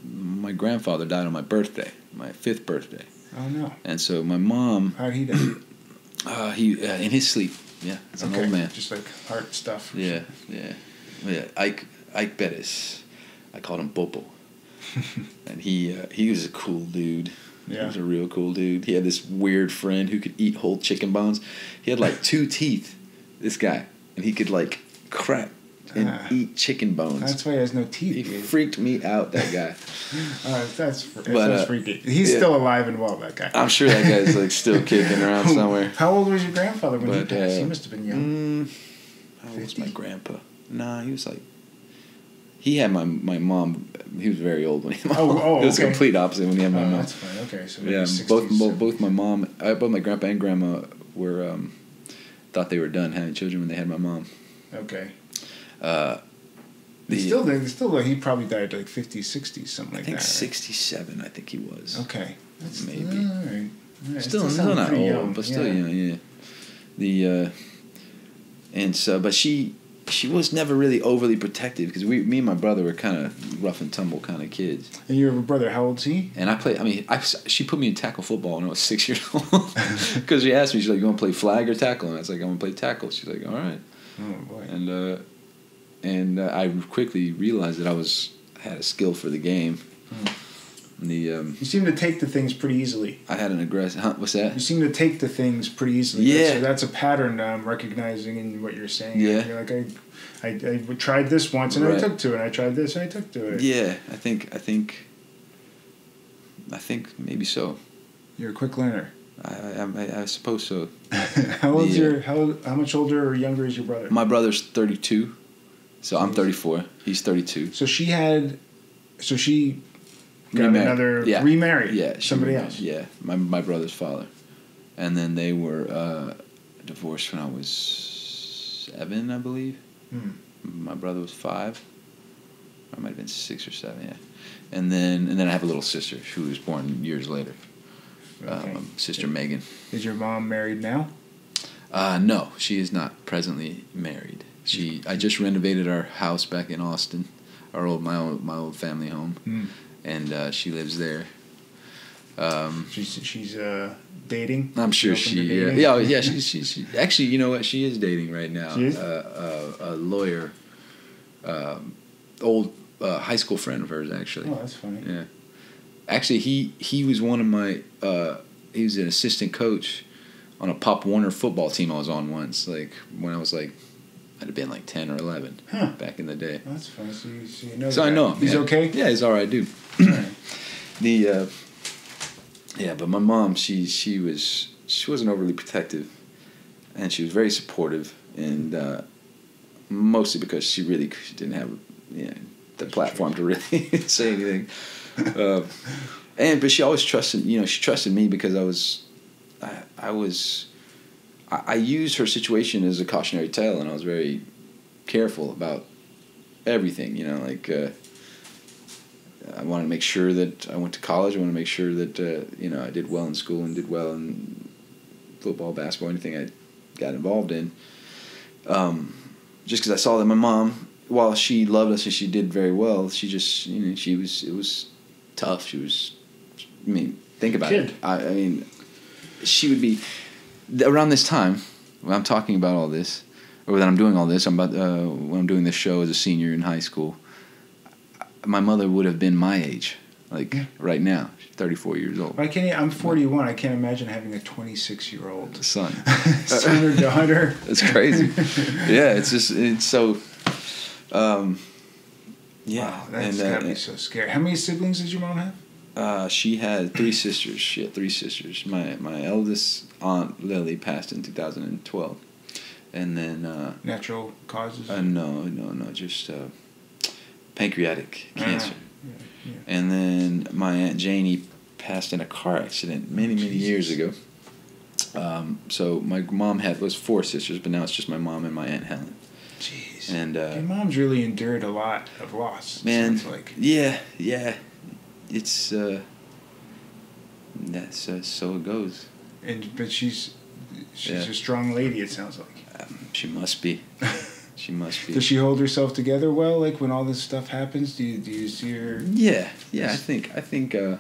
My grandfather died on my birthday, my 5th birthday. Oh no! And so my mom. How'd he die? He in his sleep. Yeah, it's an old man. Just like heart stuff. Yeah. Ike Bettis. I called him Bobo. And he was a cool dude. Yeah. He was a real cool dude. He had this weird friend who could eat whole chicken bones. He had like 2 teeth, this guy. And he could like crack and eat chicken bones. That's why he has no teeth. He freaked me out, that guy. That's freaky. He's still alive and well, that guy. I'm sure that guy's like still kicking around somewhere. How old was your grandfather when he passed? He must have been young. How old was my grandpa? Nah, he was like... He had my mom. He was very old when he had my mom. It was the complete opposite when he had my mom. That's fine. Okay, so yeah, 60s, both my mom, both my grandpa and grandma were thought they were done having children when they had my mom. Okay. He probably died like 50s, 60s, something like that. I think 67. I think he was. Okay, that's maybe. All right. Still not old, young, but still young. Yeah. And so, but she was never really overly protective because me and my brother were kind of rough and tumble kind of kids. And your brother, how old's he? And she put me in tackle football when I was 6 years old because she asked me, she's like, "You want to play flag or tackle?" And I was like, "I want to play tackle." She's like, "All right." Oh boy. And I quickly realized that I had a skill for the game. You seem to take to things pretty easily. I had an aggressive... What's that? You seem to take to things pretty easily. Yeah. That's a pattern that I'm recognizing in what you're saying. Yeah. You're like, I tried this once and I took to it. I tried this and I took to it. Yeah, I think maybe so. You're a quick learner. I suppose so. How much older or younger is your brother? My brother's 32, so I'm 34. He's 32. So she got remarried. Yeah, somebody else. Yeah, my brother's father, and then they were divorced when I was 7, I believe. My brother was 5. I might have been 6 or 7. Yeah, and then I have a little sister who was born years later. Okay. Sister Megan. Is your mom married now? No, she is not presently married. I just renovated our house back in Austin, my old family home. And she lives there. She's dating. I'm sure she. Yeah. She's actually. You know what? She is dating right now. She is? A lawyer, old high school friend of hers. Actually. Oh, that's funny. Yeah. Actually, he was one of my. He was an assistant coach on a Pop Warner football team I was on once. Like when I was like, I'd have been like 10 or 11 back in the day. That's fun. So you know. So I know him. He's okay. Yeah, he's all right, dude. But my mom, she wasn't overly protective, and she was very supportive, and mostly because she didn't have the platform to really say anything. But she always trusted, she trusted me because I used her situation as a cautionary tale, and I was very careful about everything, I wanted to make sure that I went to college. I wanted to make sure that, I did well in school and did well in football, basketball, anything I got involved in. Just because I saw that my mom, while she loved us and she did very well, she just, it was tough. She was, think about it. She would be, around this time, when I'm talking about all this, or that I'm doing all this, when I'm doing this show as a senior in high school, my mother would have been my age, right now. She's 34 years old. I'm 41. I can't imagine having a 26-year-old son or daughter. That's crazy. Yeah, it's so. Wow, that's gotta be so scary. How many siblings did your mom have? She had 3 sisters. She had 3 sisters. My eldest aunt Lily passed in 2012, and then natural causes. No, just pancreatic cancer. Yeah. And then my Aunt Janie passed in a car accident many years ago. So my mom was 4 sisters, but now it's just my mom and my Aunt Helen. Jeez. And your mom's really endured a lot of loss. Man, sounds like. Yeah. It's that's so it goes. But she's a strong lady. It sounds like. She must be. She must be. Does she hold herself together well? Like when all this stuff happens, do you see her? Yeah. I think the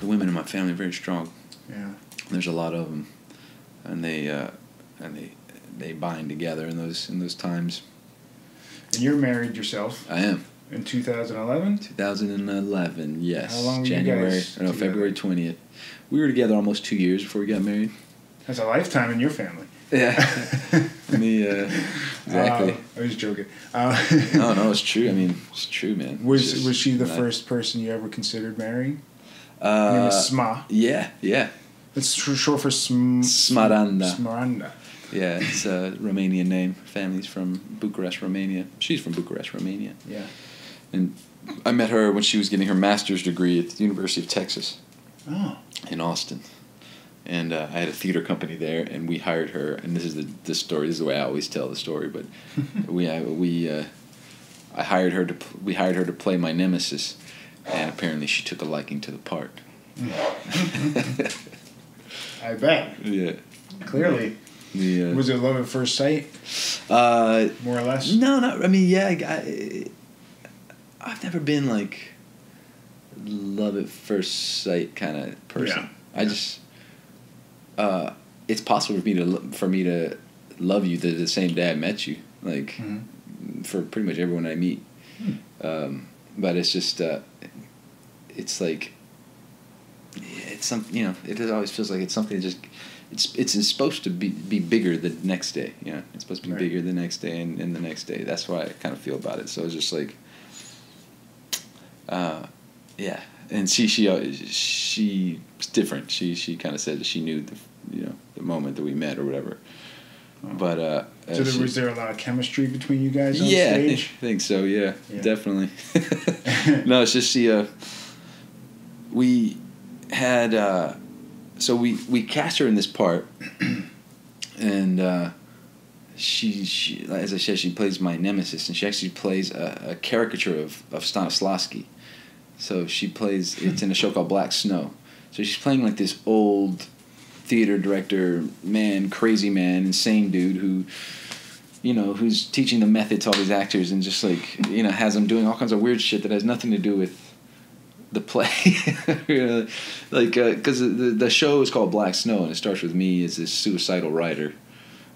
women in my family are very strong. Yeah. There's a lot of them, and they bind together in those times. And you're married yourself. I am. In 2011? 2011, yes. How long were January, you guys together? February 20th. We were together almost 2 years before we got married. That's a lifetime in your family. Yeah. Exactly. I was joking. No, it's true. It's true, man. Was she the first person you ever considered marrying? Her name is Sma. Yeah. It's short for Smaranda. Smaranda. Yeah, it's a Romanian name. Family's from Bucharest, Romania. She's from Bucharest, Romania. Yeah. And I met her when she was getting her master's degree at the University of Texas. Oh. In Austin. And I had a theater company there, and we hired her. And this is the story. This is the way I always tell the story. But we hired her to play my nemesis, and apparently she took a liking to the part. I bet. Yeah. Clearly. Was it love at first sight? More or less. No, not. I've never been like love at first sight kind of person. Yeah. I just. It's possible for me to love you the same day I met you, for pretty much everyone I meet. But it's just, it's like, it's something, it always feels like it's something that just, it's supposed to be bigger the next day. It's supposed to be bigger the next day and the next day. That's why I kind of feel about it. So it's just like, yeah. And she's different. She kind of said that she knew the moment that we met or whatever. Oh. But so was there a lot of chemistry between you guys on stage? I think so. Yeah. Definitely. No, it's just we had so we cast her in this part, and she as I said, she plays my nemesis, and she actually plays a caricature of Stanislavski. So she plays, it's in a show called Black Snow. So she's playing like this old theater director, crazy man, insane dude who, who's teaching the method to all these actors and just has them doing all kinds of weird shit that has nothing to do with the play. Because the show is called Black Snow, and it starts with me as this suicidal writer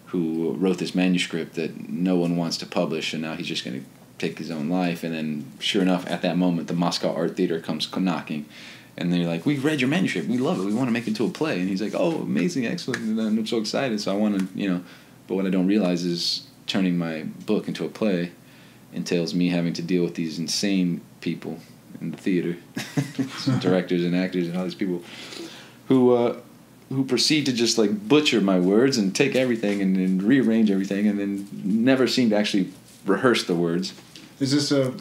who wrote this manuscript that no one wants to publish, and now he's just going to take his own life. And then sure enough, at that moment, the Moscow Art Theater comes knocking, And they're like, we read your manuscript, we love it, we want to make it into a play. And he's like, oh, amazing, excellent, and I'm so excited. So I want to, you know, but what I don't realize is turning my book into a play entails me having to deal with these insane people in the theater, directors and actors and all these people who proceed to just like butcher my words and take everything and rearrange everything and then never seem to actually rehearse the words. Is this a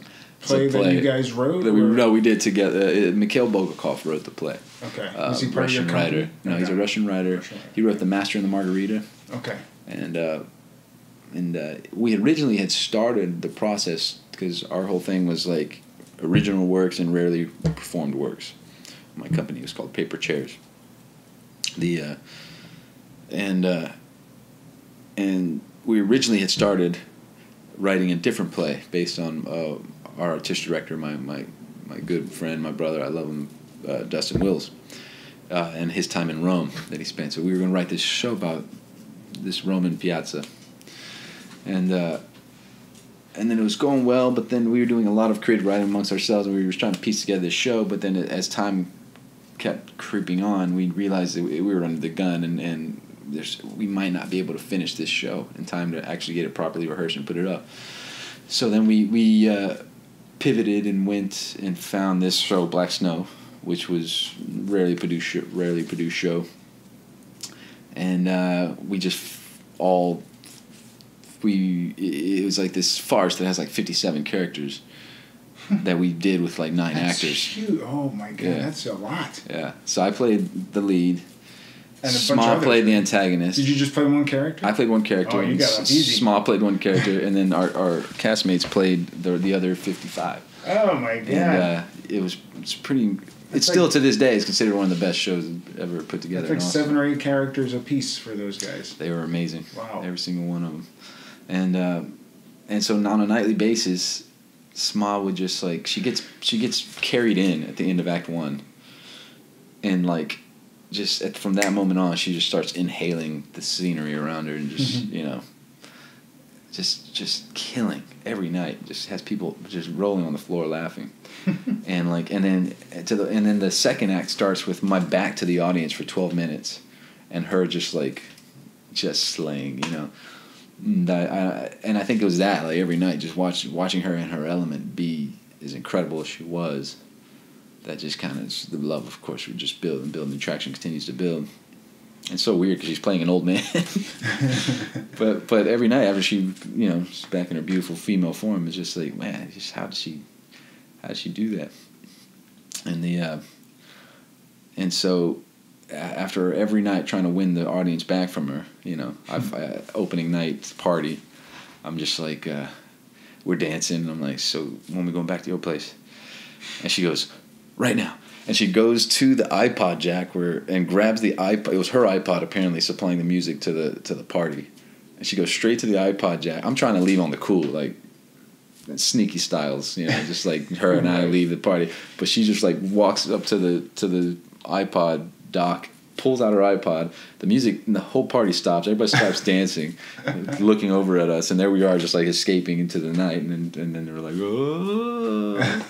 play that you guys wrote? No, we did together. Mikhail Bulgakov wrote the play. Okay. Was he part Russian of your company? writer. No, he's a Russian writer. He wrote The Master and the Margarita. Okay. And we originally had started the process because our whole thing was like original works and rarely performed works. My company was called Paper Chairs. And we originally had started writing a different play based on our artistic director, my good friend, my brother, I love him, Dustin Wills, and his time in Rome that he spent. So we were going to write this show about this Roman piazza, and then it was going well, but then we were doing a lot of creative writing amongst ourselves, and we were trying to piece together this show, but then as time kept creeping on, we realized that we were under the gun, and we might not be able to finish this show in time to actually get it properly rehearsed and put it up. So then we pivoted and went and found this show, Black Snow, which was rarely produced show, and it was like this farce that has like 57 characters that we did with like 9 actors. Huge. Oh my god, that's a lot. Yeah. So I played the lead. And Small played the antagonist. Did you just play one character? I played one character. Oh, you got it easy. Small played one character, and then our castmates played the other 55. Oh my god. And it's pretty. It's still to this day is considered one of the best shows ever put together. It's like 7 or 8 characters a piece for those guys. They were amazing. Wow. Every single one of them, and so on a nightly basis, Sma would just like she gets carried in at the end of Act 1, and like just from that moment on, she just starts inhaling the scenery around her and just just killing every night. Just has people just rolling on the floor laughing, and then the second act starts with my back to the audience for 12 minutes, and her just slaying, you know. And I think it was that, like every night, just watching her in her element be as incredible as she was. That just kind of, the love, of course, would just build and build, and the attraction continues to build. And it's so weird because she's playing an old man. but every night after she's back in her beautiful female form, it's just like, man, just how did she do that? And so after every night trying to win the audience back from her, you know, opening night party, I'm just like, we're dancing, and I'm like, so when we going back to your place? And she goes, right now. And she goes to the iPod jack and grabs the iPod. It was her iPod apparently supplying the music to the party. And she goes straight to the iPod jack. I'm trying to leave on the cool, like sneaky styles, you know, just like her and I leave the party. But she just like walks up to the iPod dock, pulls out her iPod, the music, and the whole party stops. Everybody stops dancing, looking over at us, and there we are, just like escaping into the night. And then they were like, oh.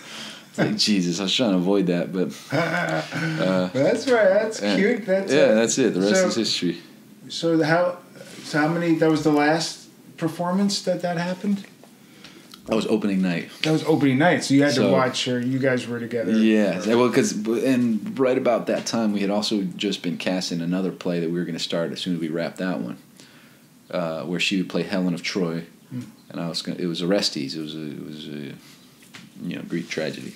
It's like, Jesus, I was trying to avoid that, but that's right. That's cute. That's it. The rest is history. So how many? That was the last performance that happened. That was opening night. That was opening night. So you had to watch her. You guys were together. Yeah. Well, and right about that time, we had also just been cast in another play that we were going to start as soon as we wrapped that one, where she would play Helen of Troy, and it was Orestes. It was a Greek tragedy,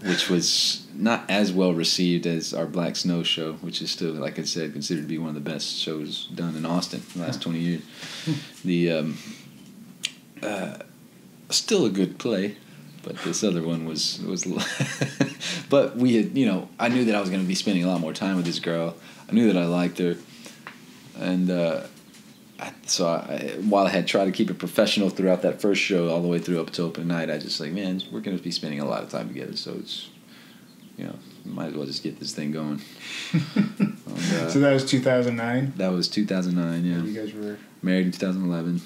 which was not as well received as our Black Snow show, which is still, like I said, considered to be one of the best shows done in Austin in the last 20 years. Still a good play, but this other one was but we had, I knew that I was going to be spending a lot more time with this girl. I knew that I liked her, and while I had tried to keep it professional throughout that first show all the way through up to open night, I just like, man, we're going to be spending a lot of time together, so it's, might as well just get this thing going. So that was 2009? That was 2009, yeah. You guys were... Married in 2011,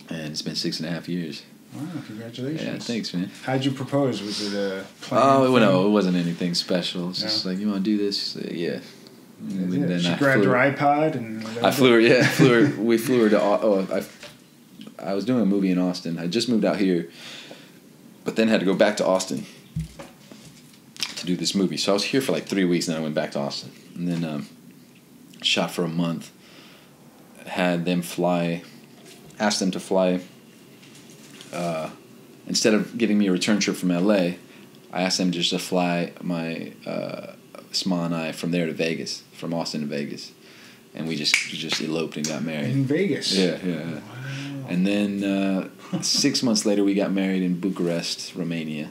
and it's been 6.5 years. Wow, congratulations. Yeah, thanks, man. How'd you propose? Was it a plan? Oh, no, it wasn't anything special. It's just like, you want to do this? Yeah. And then she grabbed her iPod and... I flew her, yeah. We flew her to... I was doing a movie in Austin. I just moved out here, but then had to go back to Austin to do this movie. So I was here for like 3 weeks, and then I went back to Austin. And then shot for a month. Had them fly... Asked them to fly... instead of giving me a return trip from LA, I asked them just to fly my Sma and I from there to Vegas, from Austin to Vegas, and we just eloped and got married in Vegas. Yeah. Wow. And then 6 months later, we got married in Bucharest, Romania,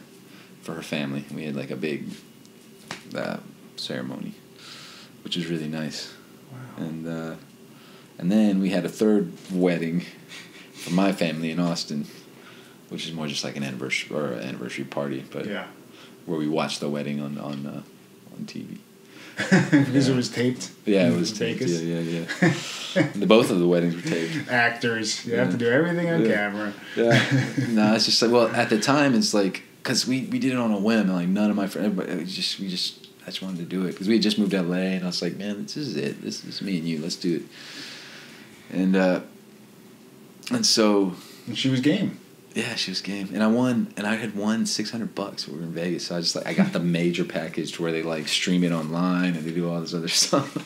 for her family. We had like a big ceremony, which was really nice. Wow. And then we had a third wedding for my family in Austin, which is more just like an anniversary party, but where we watched the wedding on TV. Because it was taped. Yeah, it was taped. Yeah. Both of the weddings were taped. Actors, you have to do everything on camera. Yeah. No, it's just like, well, at the time it's like, because we did it on a whim, and like none of my friends, I just wanted to do it because we had just moved to LA, and I was like, man, this is it. This is me and you. Let's do it. And so. And she was game. Yeah, she was game, and I had won $600. We were in Vegas, so I got the major package to where they like stream it online and they do all this other stuff.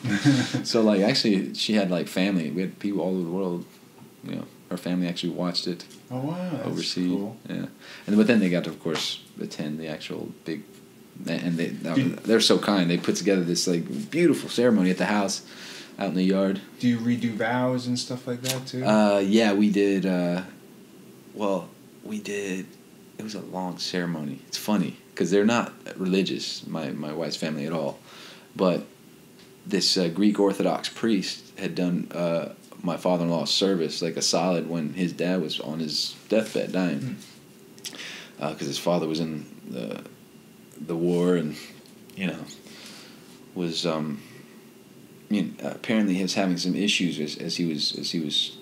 So like, actually, she had like family. We had people all over the world. You know, her family actually watched it. Oh wow, that's overseas. Cool. Yeah, but then they got to, of course, attend the actual big, and they're so kind. They put together this like beautiful ceremony at the house, out in the yard. Do you redo vows and stuff like that too? Yeah, we did. We did. It was a long ceremony. It's funny because they're not religious, my wife's family at all, but this Greek Orthodox priest had done my father-in-law's service like a solid when his dad was on his deathbed dying, because his father was in the war and was apparently he was having some issues as he was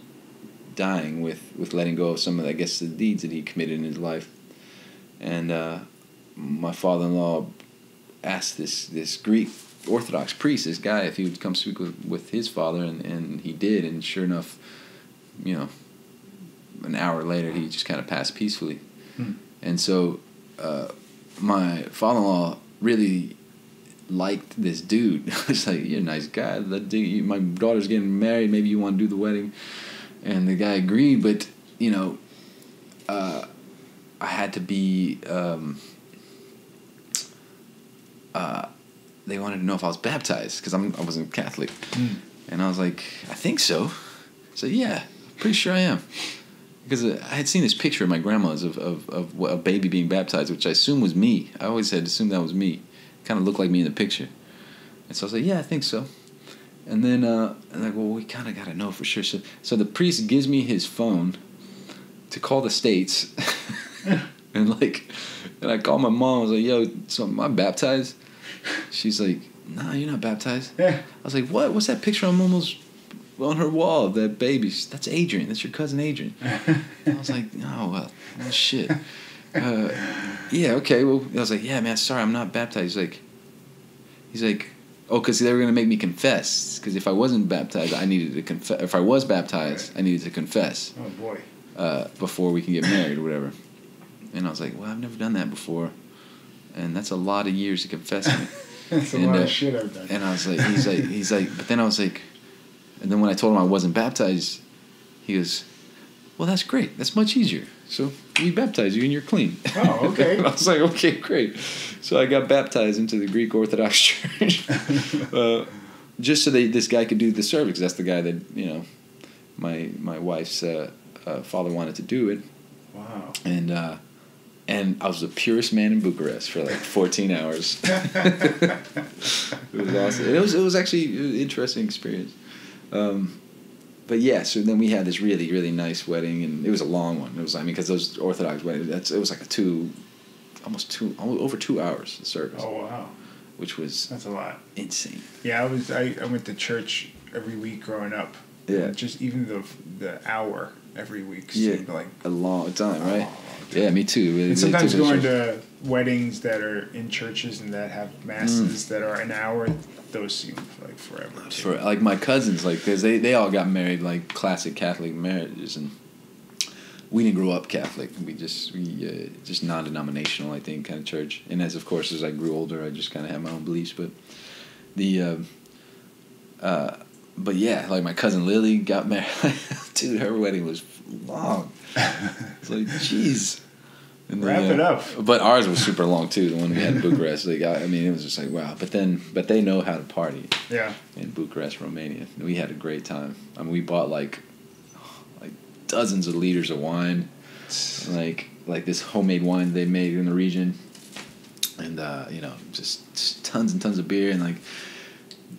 dying with letting go of some of, I guess, the deeds that he committed in his life. And my father-in-law asked this Greek Orthodox priest, this guy, if he would come speak with his father, and he did, and sure enough, an hour later he just kind of passed peacefully. And so my father-in-law really liked this dude. It's like, you're a nice guy. My daughter's getting married, maybe you want to do the wedding. And the guy agreed, but I had to be. They wanted to know if I was baptized because I wasn't Catholic, and I was like, I think so. So yeah, pretty sure I am, because I had seen this picture of my grandma's of a baby being baptized, which I assumed was me. I always had assumed that was me. Kind of looked like me in the picture, and so I was like, yeah, I think so. And then, I'm like, well, we kind of got to know for sure. So the priest gives me his phone to call the States. and I called my mom. I was like, yo, so am I baptized? She's like, nah, you're not baptized. Yeah. I was like, what? What's that picture on Momo's on her wall of that baby? That's Adrian. That's your cousin Adrian. I was like, oh, well shit. Yeah, okay. Well, I was like, yeah, man, sorry, I'm not baptized. He's like, oh, because they were going to make me confess. Because if I wasn't baptized, I needed to confess. If I was baptized, I needed to confess. Oh, boy. Before we can get married or whatever. And I was like, well, I've never done that before. And that's a lot of years to confess me. That's a lot of shit I've done. And I was like, he's like, but then I was like, and then when I told him I wasn't baptized, he goes, well, that's great. That's much easier. So we baptize you and you're clean. Oh, okay. And I was like, okay, great. So I got baptized into the Greek Orthodox Church, just so this guy could do the service. Because that's the guy that my wife's father wanted to do it. Wow. And I was the purest man in Bucharest for like 14 hours. It was awesome. It was actually an interesting experience. But yeah, so then we had this really, really nice wedding, and it was a long one. It was, because those Orthodox weddings, it was like over 2 hours of service. Oh wow! Which was that's a lot. Insane. Yeah, I went to church every week growing up. Yeah. And just even the hour every week Yeah, seemed like a long time, right? Yeah, me too. And sometimes going to weddings that are in churches and that have masses that are an hour, those seem like forever. For like my cousins, like because they all got married like classic Catholic marriages, and we didn't grow up Catholic. We just non-denominational, I think, kind of church. And as I grew older, I just kind of had my own beliefs. But but yeah, like my cousin Lily got married. Dude, her wedding was long. It's like, jeez. Wrap it up. But ours was super long too. The one we had in Bucharest. Like, I mean, it was just like, wow. But they know how to party. Yeah. In Bucharest, Romania, we had a great time. I mean, we bought like dozens of liters of wine, like this homemade wine they made in the region, and just tons and tons of beer, and like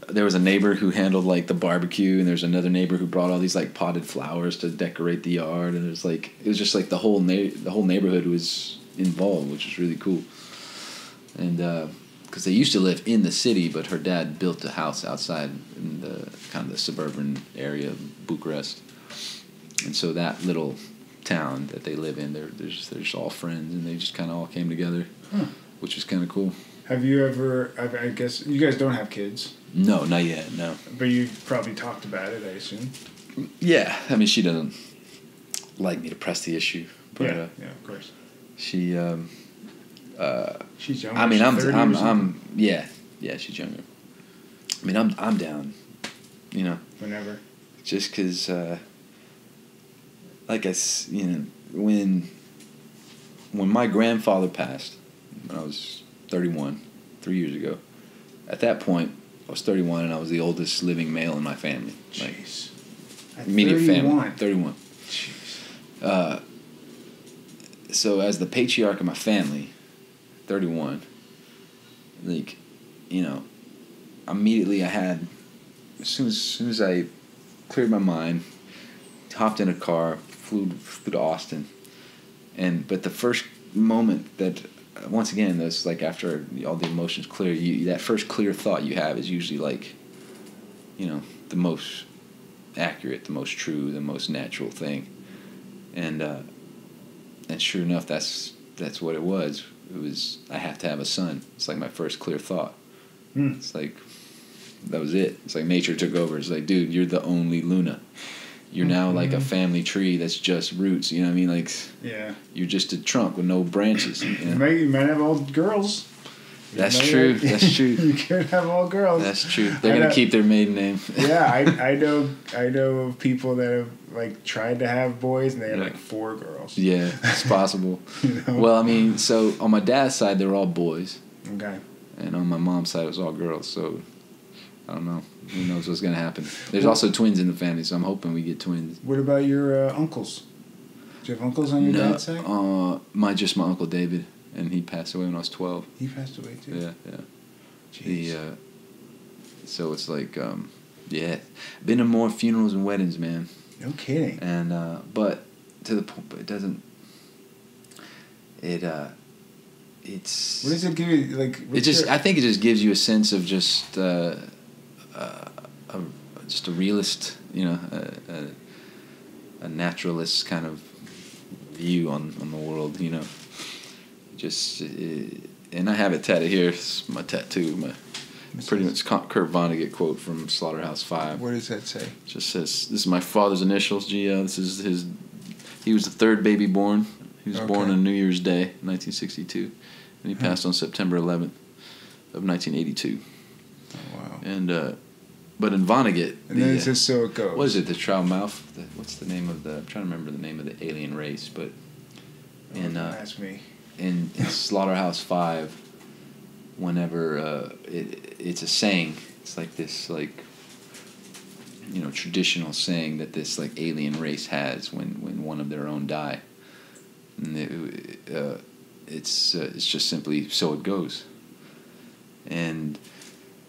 there was a neighbor who handled like the barbecue, and there's another neighbor who brought all these like potted flowers to decorate the yard, and it was just like the whole neighborhood was involved, which was really cool. And because they used to live in the city, but her dad built a house outside in the kind of the suburban area of Bucharest. And so that little town that they live in, they're just all friends, and they just kind of all came together, which was kind of cool. Have you ever? I guess you guys don't have kids. No, not yet. No. But you probably talked about it, I assume. Yeah, I mean, she doesn't like me to press the issue, but yeah, of course. She. She's younger. I mean, I'm yeah, she's younger. I mean, I'm down, Whenever. Just because. Like when my grandfather passed, when I was 31, 3 years ago, at that point I was 31 and I was the oldest living male in my family. Jeez. Like, immediate 31. Family. 31. Jeez. So as the patriarch of my family, 31, like, immediately I had, as soon as I cleared my mind, hopped in a car, flew to Austin, but the first moment that, once again, this like after all the emotions clear, that first clear thought you have is usually like, the most accurate, the most true, the most natural thing, and sure enough, that's what it was. It was, I have to have a son. It's like my first clear thought. It's like, that was it. It's like nature took over. It's like, dude, you're the only Luna. You're now like a family tree that's just roots. You know what I mean? Like, yeah, you're just a trunk with no branches. You might have all girls. That's true. That's true. You could have all girls. That's true. They're gonna keep their maiden name. Yeah, I know of people that have like tried to have boys and they had like 4 girls. Yeah, it's possible. Well, I mean, so on my dad's side they were all boys. Okay. And on my mom's side it was all girls. So I don't know. Who knows what's gonna happen? There's also twins in the family, so I'm hoping we get twins. What about your uncles? Do you have uncles on your dad's side? Just my uncle David, and he passed away when I was 12. He passed away too. Yeah. Jeez. So it's like, been to more funerals and weddings, man. No kidding. And but to the point, but it doesn't. It's. What does it give you? Like, I think it just gives you a sense of just a realist, a naturalist kind of view on the world, Just and I have it tatted here. It's my tattoo. Pretty much Kurt Vonnegut quote from Slaughterhouse-Five. What does that say? It just says, "This is my father's initials. GL. This is his. He was the third baby born. He was born on New Year's Day, 1962, and he passed on September 11th of 1982. Oh wow! And but in Vonnegut, and then it says so it goes. What is it? The Troutmouth? What's the name of the? I'm trying to remember the name of the alien race, but don't ask me. In Slaughterhouse-Five, whenever it's a saying, it's like this traditional saying that this like alien race has when one of their own die, and it's just simply so it goes. And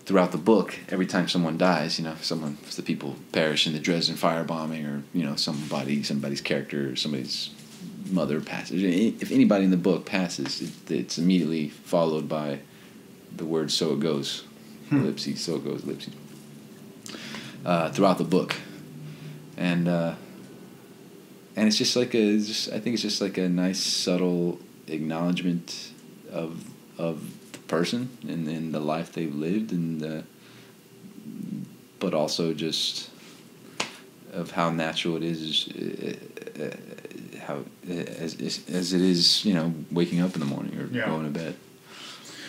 throughout the book, every time someone dies, the people perish in the Dresden firebombing, or somebody's character, or somebody's mother passes. If anybody in the book passes, it's immediately followed by the word "so it goes," ellipses, so it goes, ellipses. Throughout the book, and and it's just like I think it's just like a nice subtle acknowledgement of the person and the life they've lived, and but also just of how natural it is, how as it is, waking up in the morning or going to bed.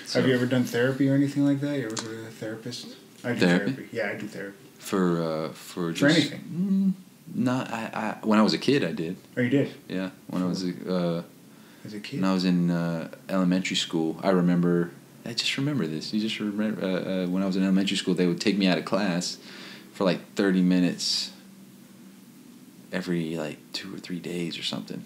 So, have you ever done therapy or anything like that? You ever go to a therapist? I do therapy. Yeah, I do therapy. For just, anything. Not I when I was a kid, I did. Oh, you did? Yeah, when I was as a kid. When I was in elementary school, I just remember this. You just remember when I was in elementary school, they would take me out of class for like 30 minutes every like 2 or 3 days or something,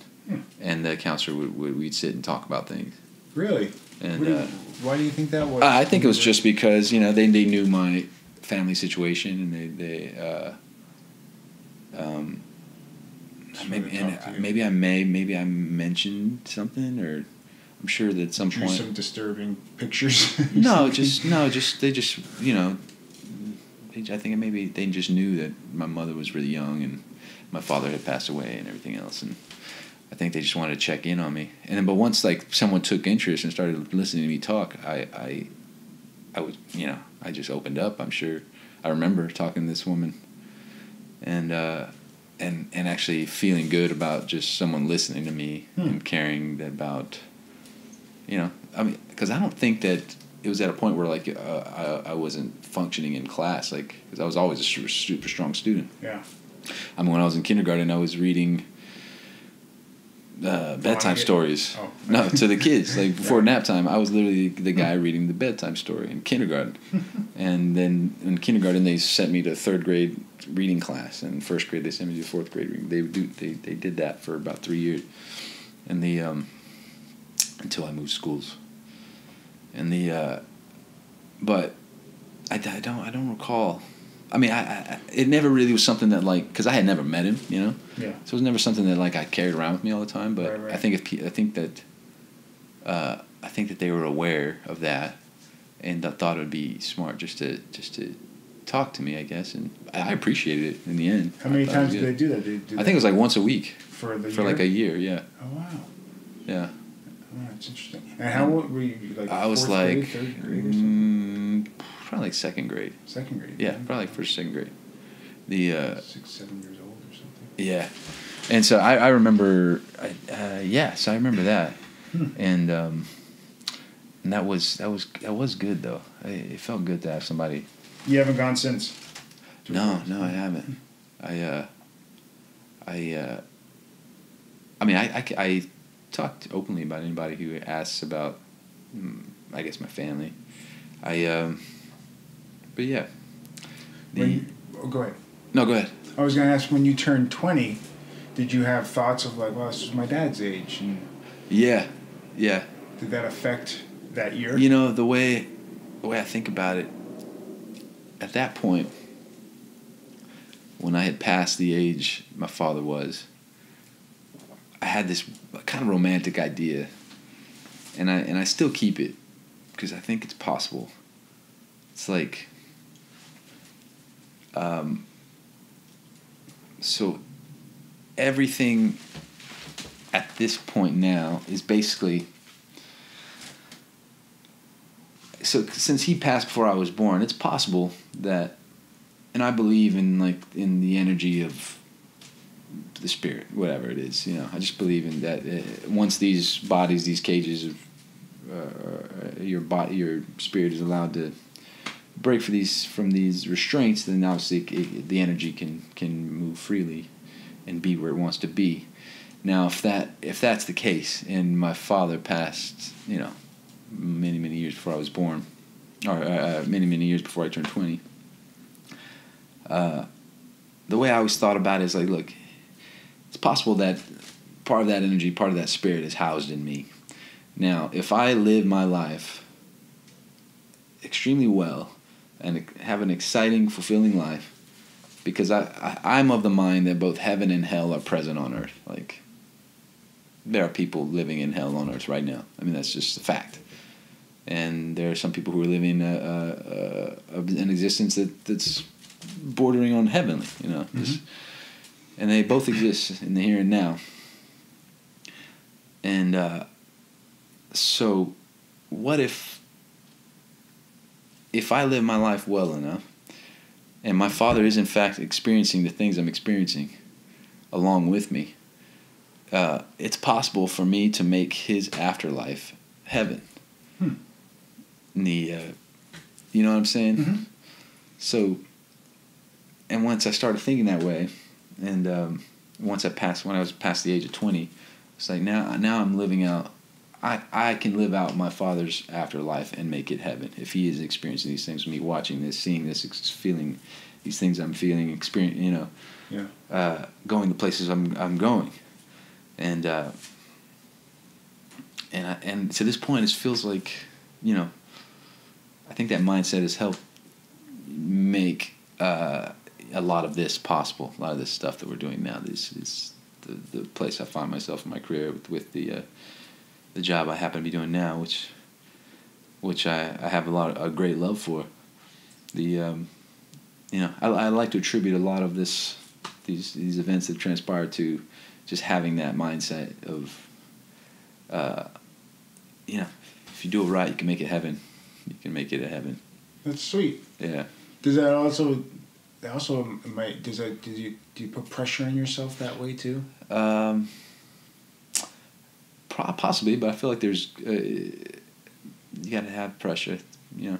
and the counselor we'd sit and talk about things. Really? And why do you think that was? I think it was just because they knew my family situation, and maybe I mentioned something, or I'm sure that at some point some disturbing pictures. I think maybe they just knew that my mother was really young and my father had passed away and everything else, and I think they just wanted to check in on me. And then, but once like someone took interest and started listening to me talk, I was, I just opened up. I'm sure I remember talking to this woman, and actually feeling good about just someone listening to me and caring about, because I don't think that it was at a point where like I wasn't functioning in class, like, because I was always a super strong student. Yeah. I mean, when I was in kindergarten, I was reading bedtime stories. Oh. No, to the kids. Like before nap time, I was literally the guy reading the bedtime story in kindergarten. And then in kindergarten, they sent me to 3rd grade reading class, and in 1st grade they sent me to 4th grade reading. They did that for about 3 years, and until I moved schools. And but I don't recall. I mean, it never really was something that, like, because I had never met him, Yeah. So it was never something that, like, I carried around with me all the time. But right. I think that they were aware of that, and I thought it would be smart just to talk to me, I guess, and I appreciated it in the end. How many times did they do that? I think it was like once a week for like a year. Yeah. Oh wow. Yeah. Oh, that's interesting. And how old were you? Like I was 4th like grade, 3rd grade or something? Probably like 2nd grade. 2nd grade. Yeah, probably like 1st, 2nd grade. 6, 7 years old or something. Yeah, and so I remember. So I remember that, and that was good though. It felt good to have somebody. You haven't gone since. No, I haven't. I talked openly about anybody who asks about, I guess, my family. But yeah. Go ahead. No, go ahead. I was going to ask, when you turned 20, did you have thoughts of like, well, this is my dad's age? And yeah. Did that affect that year? The way I think about it, at that point, when I had passed the age my father was, I had this kind of romantic idea, and I still keep it, because I think it's possible. It's like, so everything at this point now is basically, so since he passed before I was born, it's possible that, and I believe in the energy of the spirit, whatever it is, I just believe in that. Once these bodies, these cages of your spirit is allowed to break from these restraints, then obviously the energy can move freely and be where it wants to be. Now, if that's the case, and my father passed, many years before I was born, or many years before I turned 20, the way I always thought about it is like, look, it's possible that part of that energy, part of that spirit is housed in me. Now, if I live my life extremely well and have an exciting, fulfilling life, because I'm of the mind that both heaven and hell are present on earth. Like, there are people living in hell on earth right now. I mean, that's just a fact. And there are some people who are living an existence that's bordering on heavenly, Mm-hmm. And they both exist in the here and now. And so what if I live my life well enough, and my father is in fact experiencing the things I'm experiencing along with me, it's possible for me to make his afterlife heaven. You know what I'm saying? Mm-hmm. So, and once I started thinking that way, and when I was past the age of 20, it's like now I'm living out. I can live out my father's afterlife and make it heaven if he is experiencing these things with me, watching this, seeing this, feeling these things I'm feeling, experience. Going the places I'm going, and to this point, it feels like, I think that mindset has helped make a lot of this possible. A lot of this stuff that we're doing now. This is the place I find myself in my career with the job I happen to be doing now, which I have a great love for. I like to attribute a lot of these events that transpired to just having that mindset of, if you do it right, you can make it heaven. You can make it a heaven. That's sweet. Yeah. Does that also do you put pressure on yourself that way too? Possibly, but I feel like there's you got to have pressure. Yeah.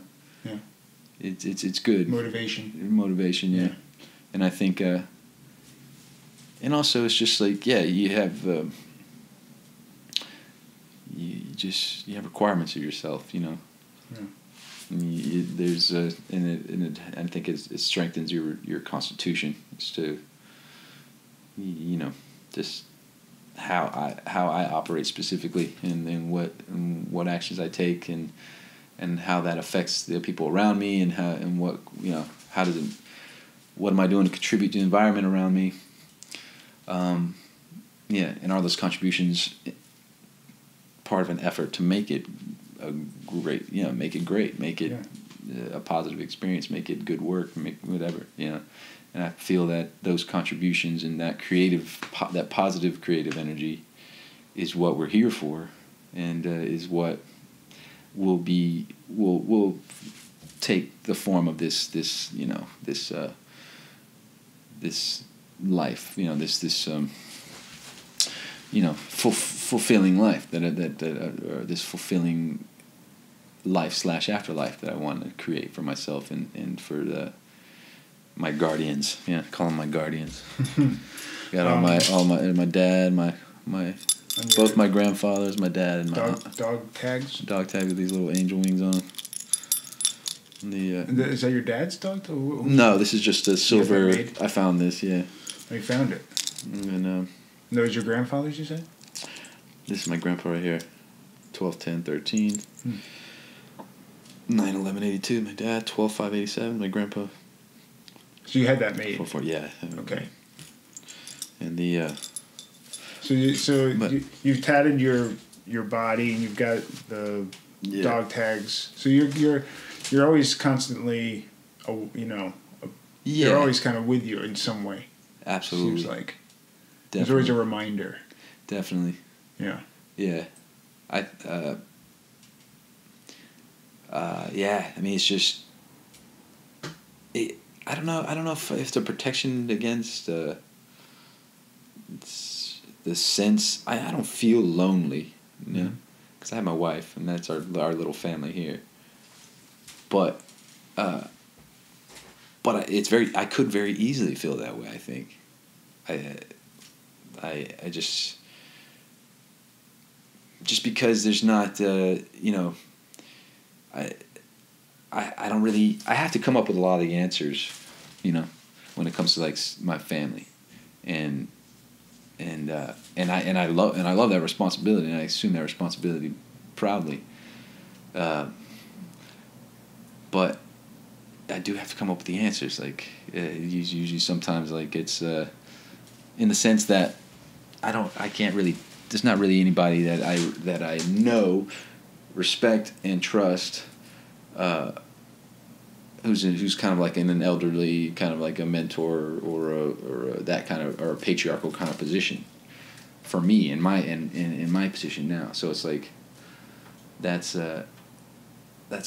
It's good. Motivation, yeah. And I think, and also it's just like, you have you have requirements of yourself, Yeah. And there's I think it strengthens your constitution. It's to, just how I operate specifically, and what actions I take, and how that affects the people around me, and what what am I doing to contribute to the environment around me? And are those contributions part of an effort to make it make it great, make it a positive experience, make it good work, make whatever, And I feel that those contributions and that that positive creative energy is what we're here for, and is what will take the form of this life, fulfilling life or this fulfilling life / afterlife that I want to create for myself and for my guardians. Yeah, call them my guardians. Got all my dad, both my grandfathers, my dad, and my dog tags. Dog tags with these little angel wings on them. Is that your dad's dog? No, this is just a silver. I found this. Yeah. Oh, you found it. And that was your grandfather's, you said? This is my grandpa right here. 12/10/13. 9/11/82. My dad. 12/5/87. My grandpa. So you had that made? Yeah. Okay. And you've tatted your body, and you've got the dog tags. So you're always constantly, you're always kind of with you in some way. Absolutely. Seems like. Definitely. There's always a reminder. Definitely. Yeah. Yeah. I mean, it's just. I don't know if it's a protection against the sense. I don't feel lonely, because I have my wife, and that's our little family here. But it's I could very easily feel that way. I think. I just because there's not I don't really. I have to come up with a lot of the answers, when it comes to like my family, and I love that responsibility, and I assume that responsibility proudly. But I do have to come up with the answers. Like usually, sometimes like it's in the sense that I can't really. There's not really anybody that I know, respect, and trust. who's kind of like in an elderly, kind of like a mentor or that kind of, or a patriarchal kind of position for me in my position now. So it's like that's a I don't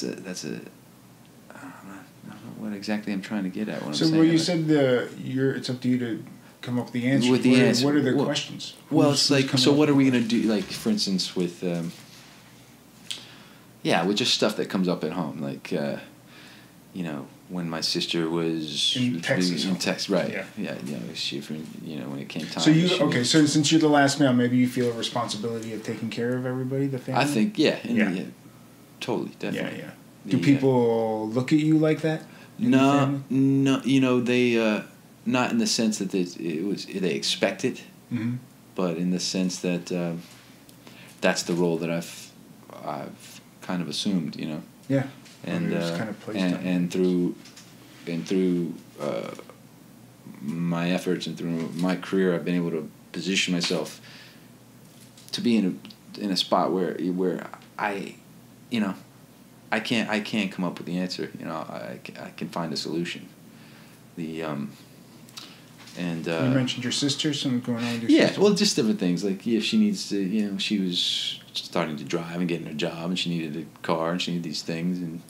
know what exactly I'm trying to get at when I'm saying. So well, you said it's up to you to come up with the answer. With the answer. What are the questions? Well, it's like, so what are we going to do? Like, for instance, with with just stuff that comes up at home, like when my sister was in Texas, right? Yeah. She, when it came time. So so since you're the last male, maybe you feel a responsibility of taking care of everybody, the family. I think, totally, definitely. Yeah. Do people look at you like that? No, they not in the sense that they expect it, mm-hmm. but in the sense that that's the role that I've kind of assumed, Yeah. And kind of and through my efforts and through my career, I've been able to position myself to be in a spot where I can't come up with the answer. I can find a solution. And you mentioned your sister. Something going on with your sister? Yeah, well, just different things. Like if she needs to, she was starting to drive and getting a job, and she needed a car, and she needed these things, and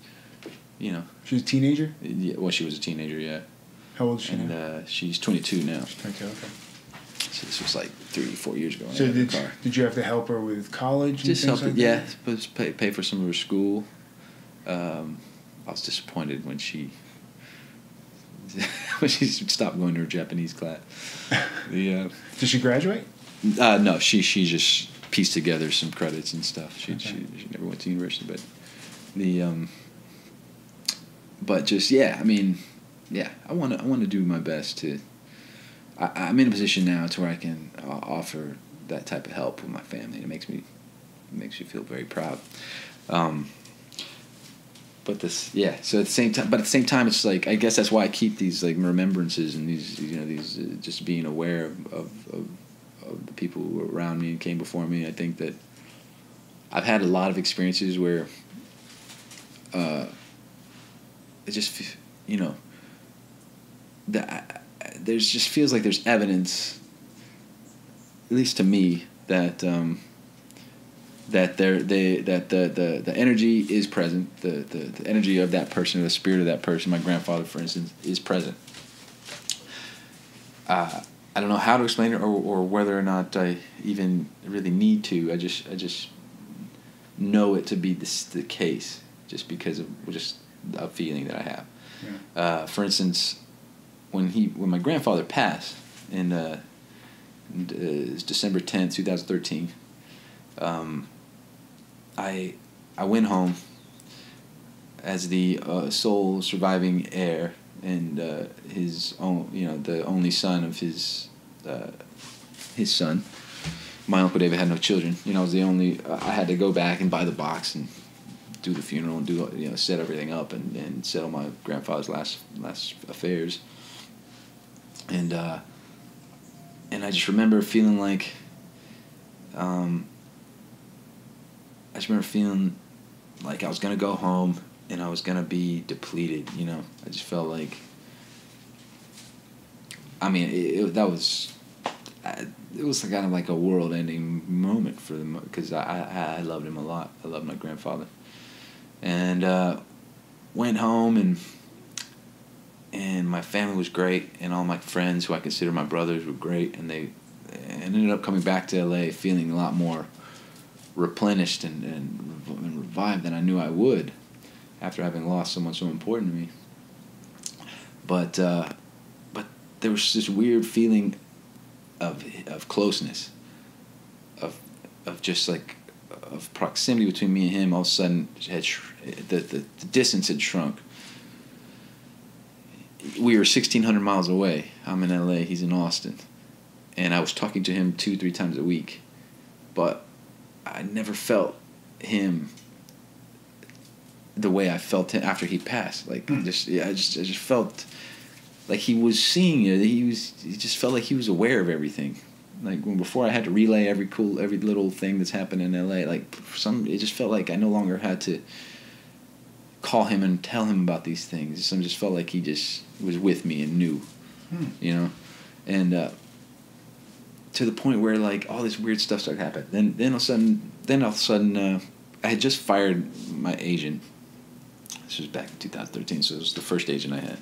She was a teenager? Yeah, well, she was a teenager. Yeah. How old is she now? And she's 22 now. She's 22. Okay. So this was like 3-4 years ago. So did you have to help her with college? Just and help things her, like that? but pay for some of her school. I was disappointed when she stopped going to her Japanese class. Did she graduate? No, she just pieced together some credits and stuff. She never went to university, but but just I want to do my best to. I'm in a position now to where I can offer that type of help with my family. It makes me feel very proud. But so at the same time, it's like, I guess that's why I keep these like remembrances and these just being aware of the people who were around me and came before me. I think that I've had a lot of experiences where it just there's just feels like there's evidence, at least to me, that the energy is present, the energy of that person, or the spirit of that person. My grandfather, for instance, is present. I don't know how to explain it, or whether or not I even really need to. I just know it to be the case, just because of just a feeling that I have. Yeah. For instance, when my grandfather passed in December 10th, 2013. I went home as the sole surviving heir and his own, the only son of his son. My Uncle David had no children. I was the only. I had to go back and buy the box and do the funeral and set everything up and settle my grandfather's last affairs. And I just remember feeling like. I just remember feeling like I was going to go home and I was going to be depleted, I just felt like, it was kind of like a world-ending moment for them, because I loved him a lot. I loved my grandfather. And went home, and my family was great, and all my friends, who I consider my brothers, were great, and they ended up coming back to L.A. feeling a lot more replenished and revived than I knew I would, after having lost someone so important to me. But there was this weird feeling of closeness, of just like of proximity between me and him. All of a sudden, the distance had shrunk. We were 1,600 miles away. I'm in L.A., he's in Austin, and I was talking to him 2-3 times a week, but I never felt him the way I felt him after he passed. Like I just felt like he was seeing it. He just felt like he was aware of everything. Like when before I had to relay every little thing that's happened in LA. Like it just felt like I no longer had to call him and tell him about these things. I just felt like he just was with me and knew, you know, and to the point where like all this weird stuff started happening. Then all of a sudden, I had just fired my agent. This was back in 2013, so it was the first agent I had,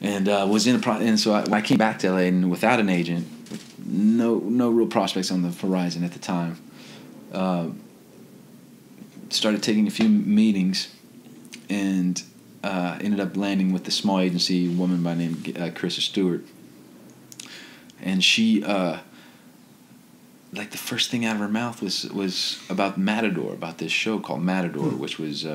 and was in the and so I came back to LA and without an agent, with no real prospects on the horizon at the time. Started taking a few meetings, and ended up landing with the small agency woman by the name Carissa Stewart. And she, like the first thing out of her mouth was about Matador, about this show called Matador, which was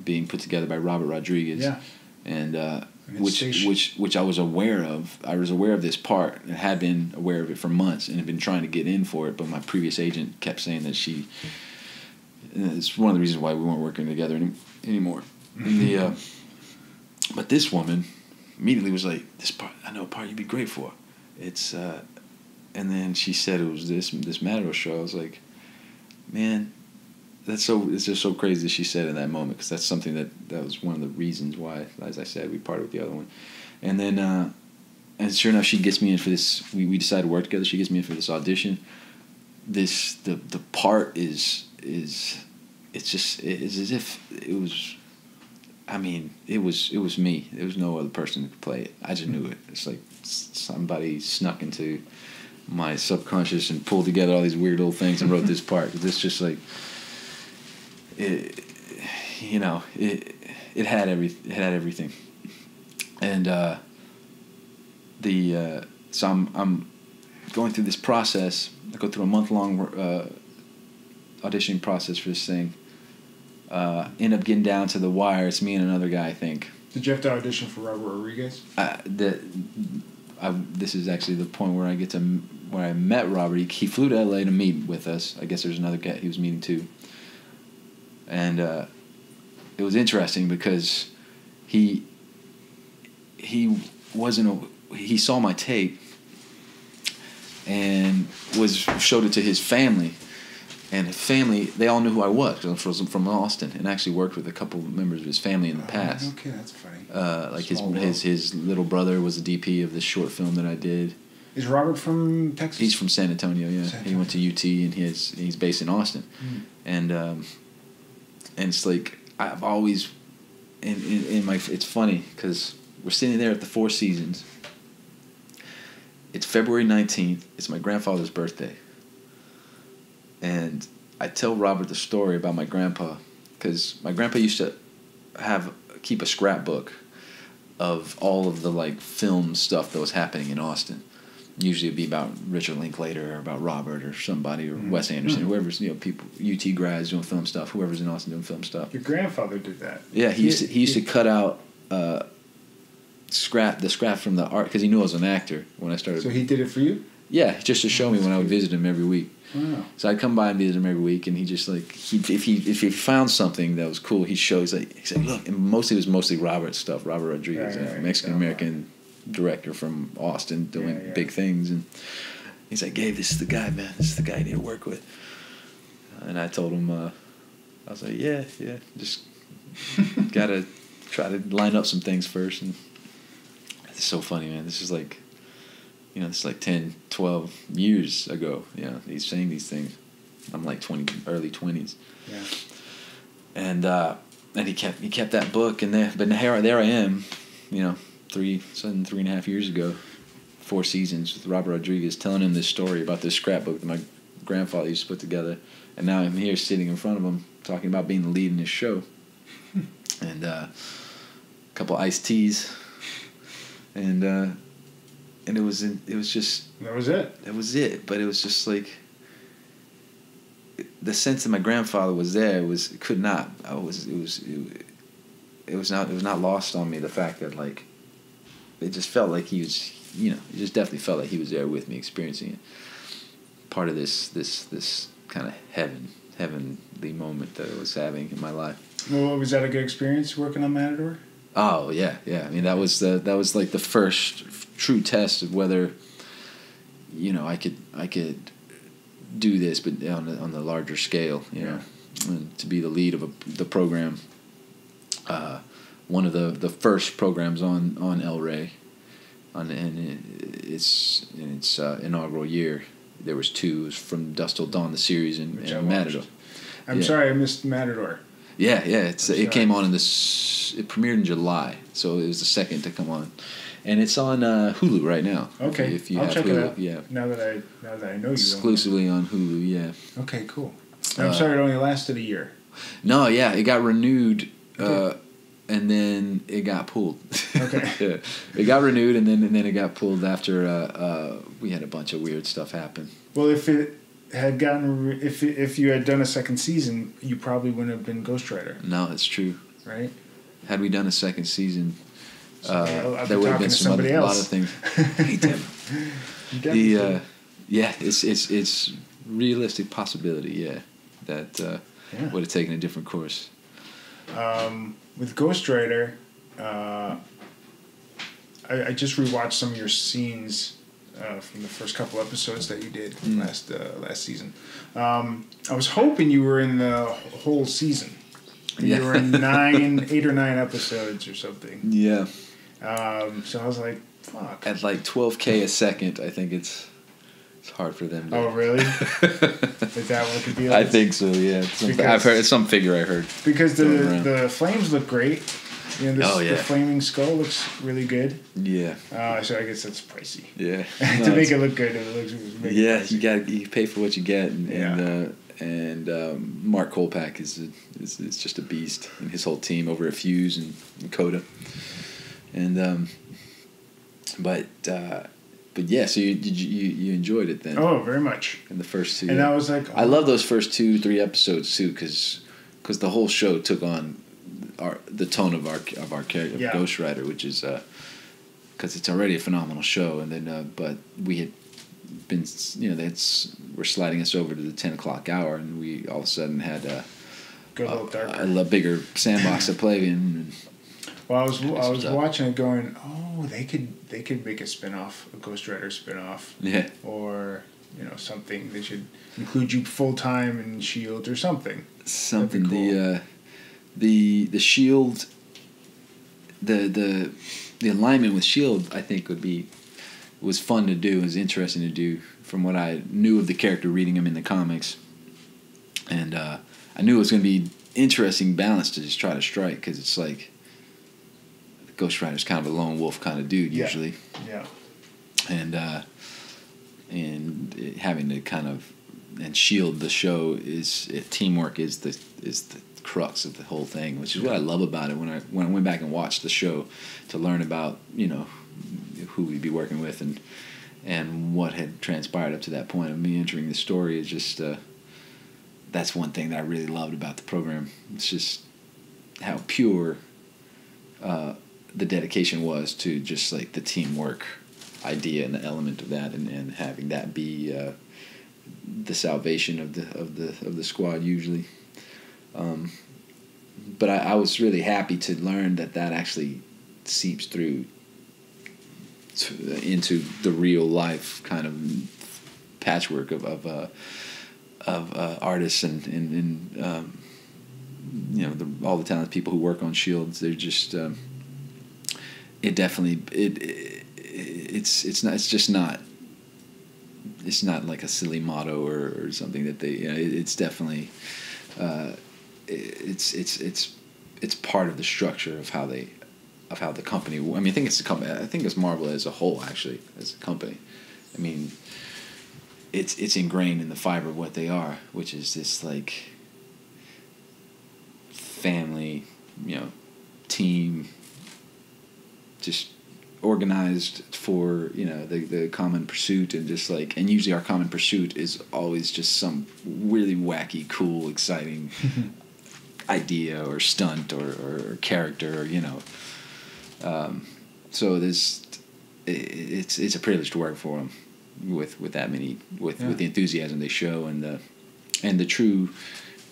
being put together by Robert Rodriguez. Yeah. And which I was aware of. I was aware of this part and had been aware of it for months and had been trying to get in for it, but my previous agent kept saying that she. It's one of the reasons why we weren't working together anymore. But this woman immediately was like, "This part, I know a part you'd be great for." It's and then she said it was this Matador show. I was like, man, it's just so crazy that she said it in that moment, because that's something that was one of the reasons why, as I said, we parted with the other one. And then and sure enough, she gets me in for this. We decided to work together. She gets me in for this audition. The part is it's as if it was. I mean, it was me. There was no other person who could play it. I just knew it. It's like somebody snuck into my subconscious and pulled together all these weird little things and wrote this part. It's just like, it had everything. And so I'm going through this process. I go through a month-long auditioning process for this thing. End up getting down to the wire. It's me and another guy, I think. Did you have to audition for Robert Rodriguez? This is actually the point where I met Robert. He flew to LA to meet with us. I guess there's another guy he was meeting too. And it was interesting because he saw my tape and showed it to his family. And his family, they all knew who I was, because I was from Austin, and actually worked with a couple of members of his family in the past. Okay, that's funny. Like his little brother was the DP of this short film that I did. Is Robert from Texas? He's from San Antonio, yeah. He went to UT, and he's based in Austin. And it's like, I've always, it's funny, because we're sitting there at the Four Seasons. It's February 19th. It's my grandfather's birthday. And I tell Robert the story about my grandpa, because my grandpa used to keep a scrapbook of all of the like film stuff that was happening in Austin. Usually it'd be about Richard Linklater or about Robert or somebody or Wes Anderson, whoever's people, UT grads doing film stuff, whoever's in Austin doing film stuff. Your grandfather did that. Yeah, he used to cut out the scrap from the art, because he knew I was an actor when I started. So he did it for you? Yeah, just to show me when I would visit him every week. Wow. So I'd come by and visit him every week, and he just like if he found something that was cool, he'd show. He's like, look, and it was mostly Robert stuff. Robert Rodriguez, right. Mexican American director from Austin, doing big things, and he's like, Gabe, this is the guy, man. This is the guy you need to work with. And I told him, I was like, yeah, just gotta try to line up some things first. And it's so funny, man. This is like. It's like 10, 12 years ago. He's saying these things. I'm like early 20s. Yeah. And he kept that book, and there I am, 3.5 years ago, Four Seasons with Robert Rodriguez, telling him this story about this scrapbook that my grandfather used to put together, and now I'm here sitting in front of him talking about being the lead in this show, and a couple iced teas, and it was just... That was it? That was it, but it was just like... The sense that my grandfather was there it was not lost on me, the fact that, like... It just felt like he was... it just definitely felt like he was there with me, experiencing it. Part of this kind of heavenly moment that I was having in my life. Well, was that a good experience working on Matador? Oh yeah. I mean, that was like the first true test of whether, I could do this, but on the larger scale, and to be the lead of the program, one of the first programs on El Rey, and its inaugural year. There was 2. It was From Dusk Till Dawn, the series, and Matador. I'm sorry, I missed Matador. Yeah. It came on it premiered in July, so it was the second to come on, and it's on Hulu right now. Okay, if you I'll have check Hulu, it out. yeah. Now that I know you. Exclusively on Hulu, yeah. Okay, cool. I'm sorry, it only lasted a year. No, yeah, it got renewed, and then it got pulled. Okay. Yeah. It got renewed, and then it got pulled after we had a bunch of weird stuff happen. Well, if it had gotten if you had done a second season, you probably wouldn't have been Ghost Rider. No, that's true. Right. Had we done a second season, I've there would have been a lot of things. Hey, Tim. It's realistic possibility. Yeah, that would have taken a different course. With Ghost Rider, I just rewatched some of your scenes from the first couple episodes that you did last season. I was hoping you were in the whole season. You were in 8 or 9 episodes or something. Yeah. So I was like, fuck. At like 12K a second, I think it's hard for them to... Oh, really? Is that what the deal is? I think so, yeah. I've heard, it's some figure I heard. Because the flames look great. You know, the flaming skull looks really good. Yeah. So I guess that's pricey. Yeah. To make it look good, it looks you pay for what you get, and Mark Kolpak is just a beast, and his whole team over at Fuse and Coda, and but yeah, so you enjoyed it then? Oh, very much. In the first 2, and I was like, I love those first 2-3 episodes too, because the whole show took on the tone of our character, Ghost Rider, which is because it's already a phenomenal show, and then but we had been, we're sliding us over to the 10 o'clock hour, and we all of a sudden had a bigger sandbox to play in. Well, I was watching it going, oh, they could make a spinoff, a Ghost Rider spinoff, or something. They should include you full time in S.H.I.E.L.D. or something. Something. Cool. The S.H.I.E.L.D. The alignment with S.H.I.E.L.D. I think was fun to do. It was interesting to do from what I knew of the character reading him in the comics, and I knew it was going to be interesting balance to just try to strike, because it's like Ghost Rider's kind of a lone wolf kind of dude usually. Yeah. And having to kind of S.H.I.E.L.D. the show teamwork is the crux of the whole thing, which is what I love about it. When I went back and watched the show to learn about who we'd be working with and what had transpired up to that point of me entering the story, is just that's one thing that I really loved about the program. It's just how pure the dedication was to just like the teamwork idea and the element of that, and having that be the salvation of the squad usually. But I was really happy to learn that actually seeps through into the real life kind of patchwork of artists and all the talented people who work on S.H.I.E.L.D. They're just it's not like a silly motto or something that they it's definitely it's part of the structure of how the company. I mean, I think it's the company. I think it's Marvel as a whole, actually, as a company. I mean, it's ingrained in the fiber of what they are, which is this like family, team, just organized for the common pursuit, and just like, and usually our common pursuit is always just some really wacky, cool, exciting idea or stunt or character, so it's a privilege to work for them with that many with the enthusiasm they show and the true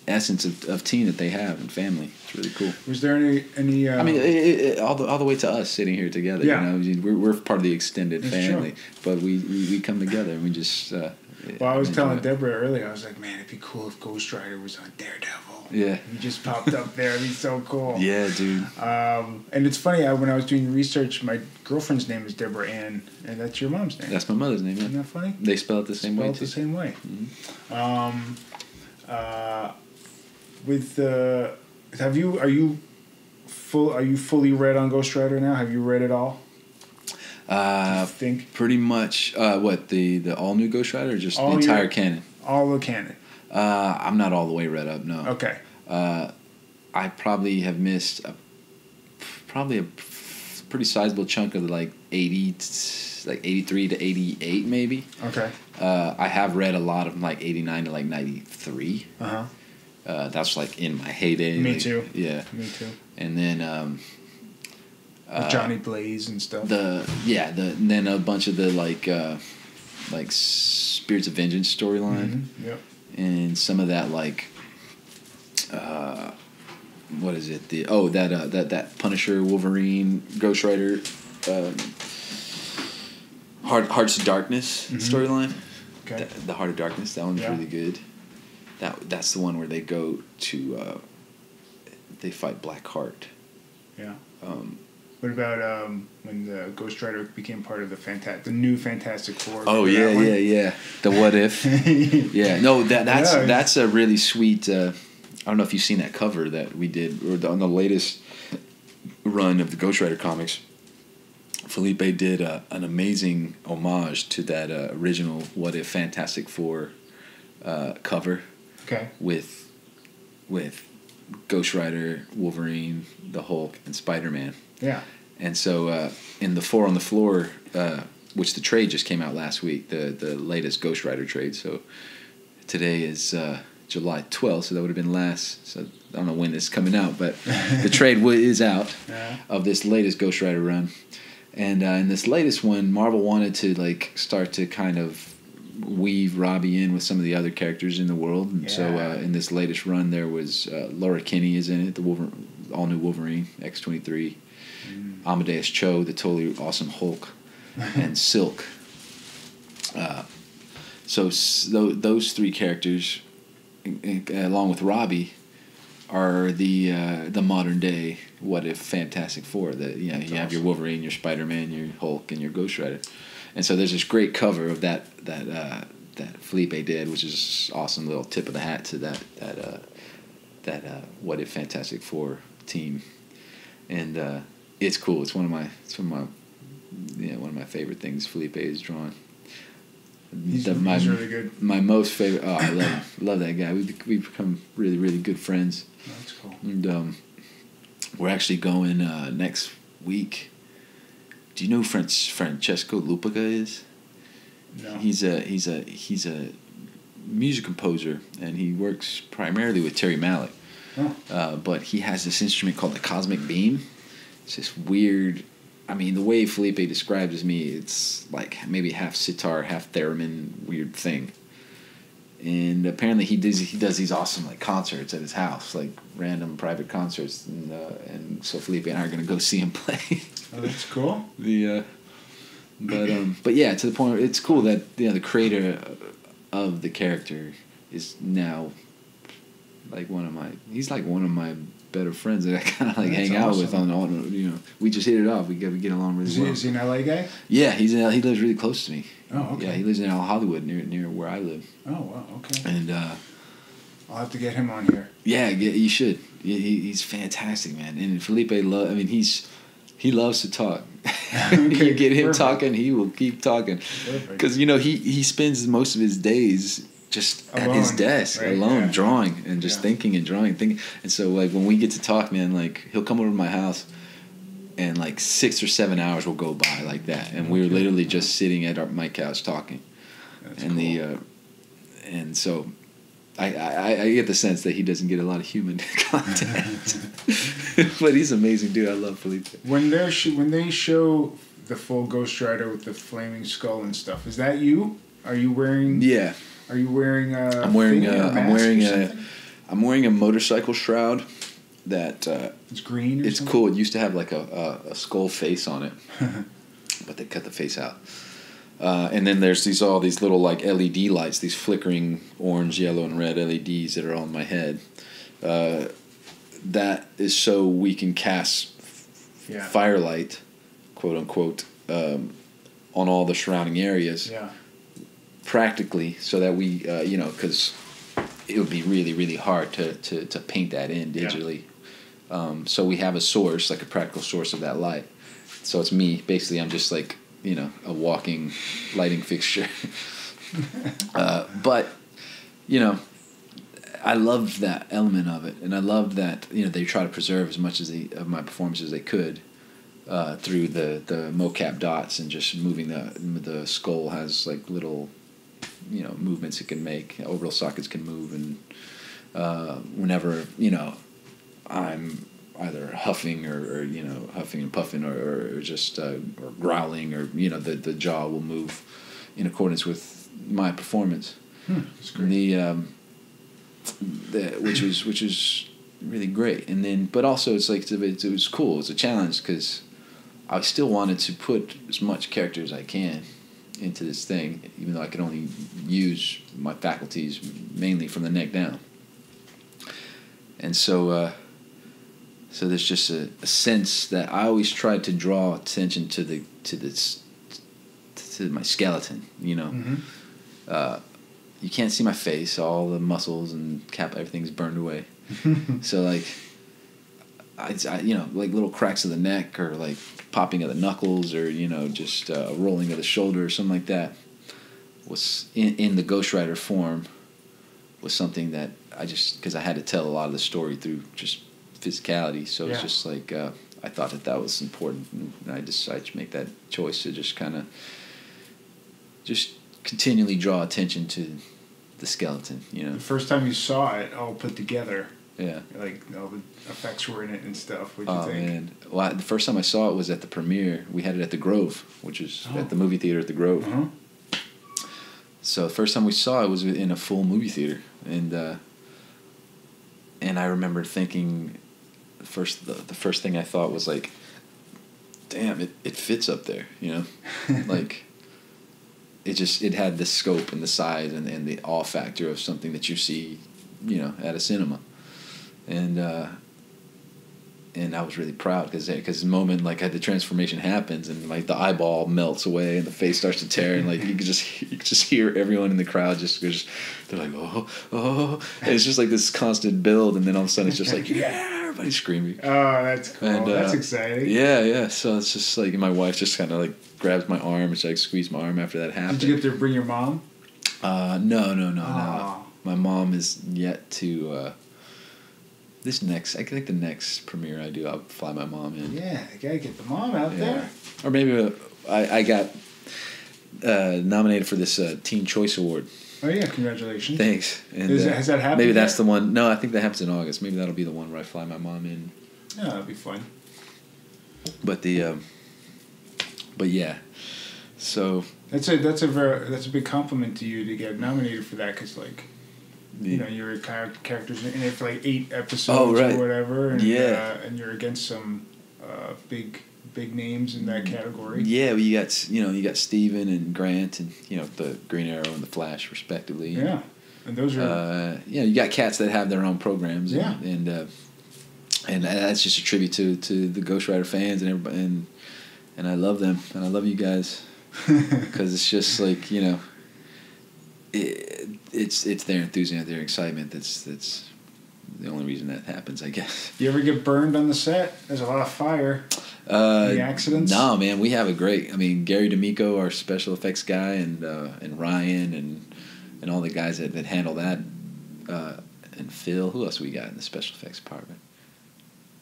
essence of team that they have and family. It's really cool. Was there any I mean, all the way to us sitting here together. We're part of the extended family, but we come together and we just Well, I was enjoy telling it. Deborah earlier, I was like, man, it'd be cool if Ghost Rider was on Daredevil. Yeah. He just popped up there. It'd be so cool. Yeah, dude. And it's funny, when I was doing research, my girlfriend's name is Deborah Ann, and that's your mom's name. That's my mother's name. Yeah. Isn't that funny? They spell it the same way Spelled too. the same way. Mm-hmm. Are you fully read on Ghost Rider now? Have you read it all? I think Pretty much. What the all new Ghost Rider or just All the entire your- canon? all the canon. I'm not all the way read up. No. Okay. I probably have missed probably a pretty sizable chunk of like 83 to 88 maybe. Okay. I have read a lot of like 89 to like 93. Uh huh. That's like in my heyday. Me like, too. Yeah. Me too. And then With Johnny Blaze and stuff. and then a bunch of the like Spirits of Vengeance storyline. Mm-hmm. Yep. And some of that like what is it, that Punisher, Wolverine, Ghost Rider, Hearts of Darkness storyline. Okay. The Heart of Darkness, that one's really good. That's the one where they go to they fight Blackheart. Yeah. What about when the Ghost Rider became part of the new Fantastic Four? Oh Remember that one? yeah. The What If. Yeah, no, that's a really sweet. I don't know if you've seen that cover that we did on the latest run of the Ghost Rider comics. Felipe did an amazing homage to that original What If Fantastic Four cover. Okay. With Ghost Rider, Wolverine, the Hulk, and Spider-Man. Yeah. And so in the Four on the Floor, which the trade just came out last week, the latest Ghost Rider trade. So today is July 12th, so that would have been last. So I don't know when this is coming out, but the trade is out of this latest Ghost Rider run. And in this latest one, Marvel wanted to like start to kind of weave Robbie in with some of the other characters in the world. And so in this latest run, there was Laura Kinney is in it, the all new Wolverine, X-23. Amadeus Cho, the totally awesome Hulk, and Silk. So those three characters, along with Robbie, are the modern day What If Fantastic Four. You have your Wolverine, your Spider-Man, your Hulk, and your Ghost Rider. And so there's this great cover of that Felipe did, which is awesome little tip of the hat to that What If Fantastic Four team, and it's cool. It's one of my favorite things Felipe has drawn. He's really good. My most favorite. Oh, I love him. Love that guy. We've become really, really good friends. Oh, that's cool. And we're actually going next week. Do you know who Francesco Lupica is? No. He's a music composer, and he works primarily with Terry Malick. Oh. But he has this instrument called the Cosmic Beam. It's this weird. I mean, the way Felipe describes it to me, it's like maybe half sitar, half theremin, weird thing. And apparently he does these awesome like concerts at his house, like random private concerts, and so Felipe and I are gonna go see him play. Oh, that's cool. But yeah, to the point where it's cool that the creator of the character is now like one of my better friends that I kind of like hang out with on all. We just hit it off. We get along really well. Is he an LA guy? Yeah, he lives really close to me. Oh, okay. Yeah, he lives in Hollywood near where I live. Oh, wow, okay. And I'll have to get him on here. yeah, you should. He's fantastic, man. And Felipe he loves to talk. Okay, you get him perfect. talking, he will keep talking. Because he spends most of his days just at his desk alone, drawing and just thinking. And so like when we get to talk, man, like he'll come over to my house and like 6 or 7 hours will go by like that, and we're literally just sitting at my couch talking. That's and cool. And so I get the sense that he doesn't get a lot of human contact. But he's an amazing dude. I love Felipe. When they show the full Ghost Rider with the flaming skull and stuff, is that you? Are you wearing? Yeah. Are you wearing a? I'm wearing a motorcycle shroud that it's green. It's cool. It used to have like a skull face on it, but they cut the face out. And then there's all these little like LED lights, these flickering orange, yellow, and red LEDs that are on my head. That is so we can cast firelight, quote unquote, on all the surrounding areas. Yeah. Practically, so that we, because it would be really, really hard to paint that in digitally. Yeah. So we have a source, like a practical source of that light. So it's me. Basically, I'm just like, a walking lighting fixture. But, I loved that element of it. And I loved that, they try to preserve as much of my performance as they could through the mocap dots and just moving the skull has like little, movements it can make. Orbital sockets can move, and whenever I'm either huffing or huffing and puffing or just or growling or the jaw will move in accordance with my performance. That's great. Which was really great, and then but also it's like it was cool. It's a challenge because I still wanted to put as much character as I can into this thing, even though I could only use my faculties mainly from the neck down. And so there's just a sense that I always tried to draw attention to my skeleton. Mm-hmm. You can't see my face; all the muscles and everything's burned away. So like, I like little cracks of the neck or like popping of the knuckles or just a rolling of the shoulder or something like that was in the Ghost Rider form was something that I just, because I had to tell a lot of the story through just physicality, so it's just like I thought that was important, and I decided to make that choice to just kind of just continually draw attention to the skeleton. The first time you saw it all put together, like all the effects were in it and stuff. What'd you think? Man. Well, the first time I saw it was at the premiere. We had it at the Grove, which is at the movie theater at the Grove. Uh-huh. So the first time we saw it was in a full movie theater, and I remember thinking, the first thing I thought was like, damn, it fits up there, like. It had the scope and the size and the awe factor of something that you see, at a cinema, and I was really proud because the moment like the transformation happens and like the eyeball melts away and the face starts to tear and like you could just hear everyone in the crowd they're like oh and it's just like this constant build, and then all of a sudden it's just like everybody's screaming. Oh, that's cool. And, that's exciting. Yeah. So it's just like my wife just kind of like grabs my arm and she like squeezed my arm after that happened. Did you get to bring your mom? No. My mom is yet to. I think the next premiere I do, I'll fly my mom in. Yeah, you gotta get the mom out there. Or maybe I got nominated for this Teen Choice Award. Oh yeah, congratulations. Thanks. And, has that happened? Maybe that's the one. No, I think that happens in August. Maybe that'll be the one where I fly my mom in. Yeah, that'd be fun. But yeah, so that's a big compliment to you to get nominated for that, because like, your characters in it for like 8 episodes or whatever, and and you're against some big names in that category. Yeah, well, you got Steven and Grant and the Green Arrow and the Flash respectively. Yeah, and those are you got cats that have their own programs. Yeah, and that's just a tribute to the Ghost Rider fans and everybody, and I love them and I love you guys because it's just like it's their enthusiasm, their excitement that's the only reason that happens, I guess. You ever get burned on the set? There's a lot of fire. Any accidents? No, man. We have Gary D'Amico, our special effects guy, and Ryan and all the guys that handle that, and Phil. Who else we got in the special effects department?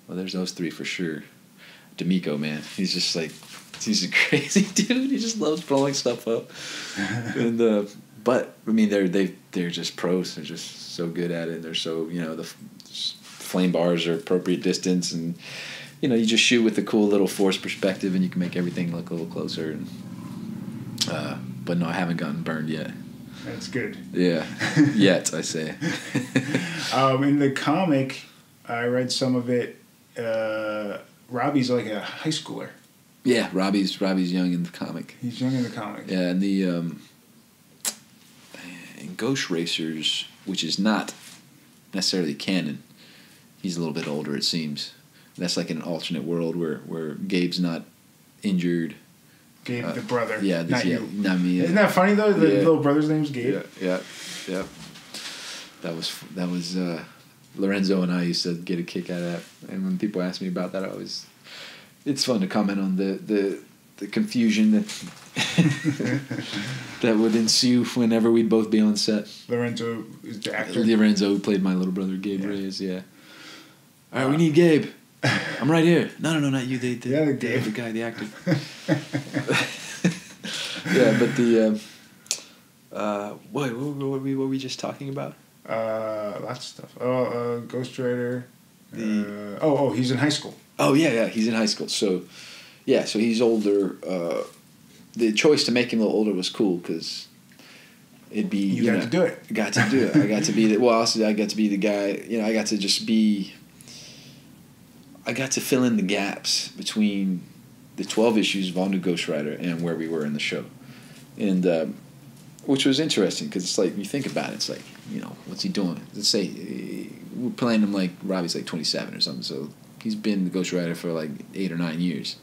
Well, there's those 3 for sure. D'Amico, man, he's just like he's a crazy dude. He just loves blowing stuff up, and but I mean they're just pros. They're just so good at it. They're so the flame bars are appropriate distance, and you just shoot with a cool little force perspective, and you can make everything look a little closer. And but no, I haven't gotten burned yet. That's good. Yeah, yet I say. In the comic, I read some of it. Robbie's like a high schooler. Yeah, Robbie's young in the comic. He's young in the comic. Yeah, and the in Ghost Racers, which is not necessarily canon, he's a little bit older, it seems. That's like an alternate world where Gabe's not injured. Gabe, the brother. Yeah, not you. Not me. Isn't that funny though? The little brother's name's Gabe. Yeah. That was Lorenzo and I used to get a kick out of that. And when people ask me about that, it's fun to comment on the confusion that would ensue whenever we'd both be on set. Lorenzo is the actor. Lorenzo, who played my little brother, Gabe Reyes. Yeah. All right, we need Gabe. I'm right here. No, not you. The guy, the actor. Yeah, but the what were we just talking about? Lots of stuff. Ghost Rider. He's in high school. Oh yeah, he's in high school. So he's older. The choice to make him a little older was cool because it'd be you got to do it. I got to do it. I got to be the I got to be the guy. I got to just be. I got to fill in the gaps between the 12 issues of All New Ghost Rider and where we were in the show, and which was interesting because it's like you think about it, it's like what's he doing? Let's say we're playing him like Robbie's like 27 or something, so he's been the Ghost Rider for like 8 or 9 years.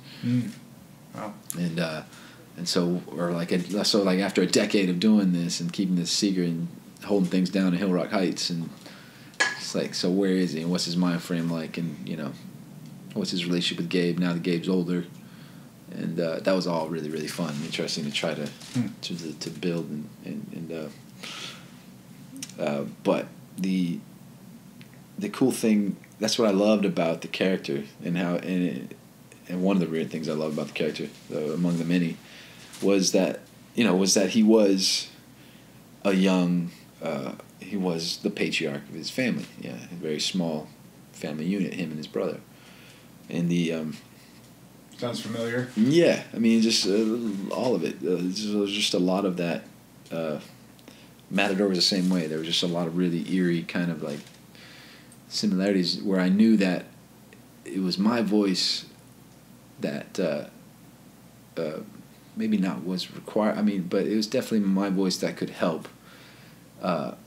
Wow. And so after a decade of doing this and keeping this secret and holding things down in Hill Rock Heights, and it's like, so where is he and what's his mind frame like, and what's his relationship with Gabe now that Gabe's older, and that was all really, really fun and interesting to try to build but the cool thing, that's what I loved about the character and how and one of the weird things I love about the character, among the many, was that he was a young he was the patriarch of his family, a very small family unit, him and his brother. And the sounds familiar. Yeah, I mean, just all of it. There was just a lot of that. Matador was the same way. There was just a lot of really eerie kind of like similarities where I knew that it was my voice that maybe not was required. I mean, but it was definitely my voice that could help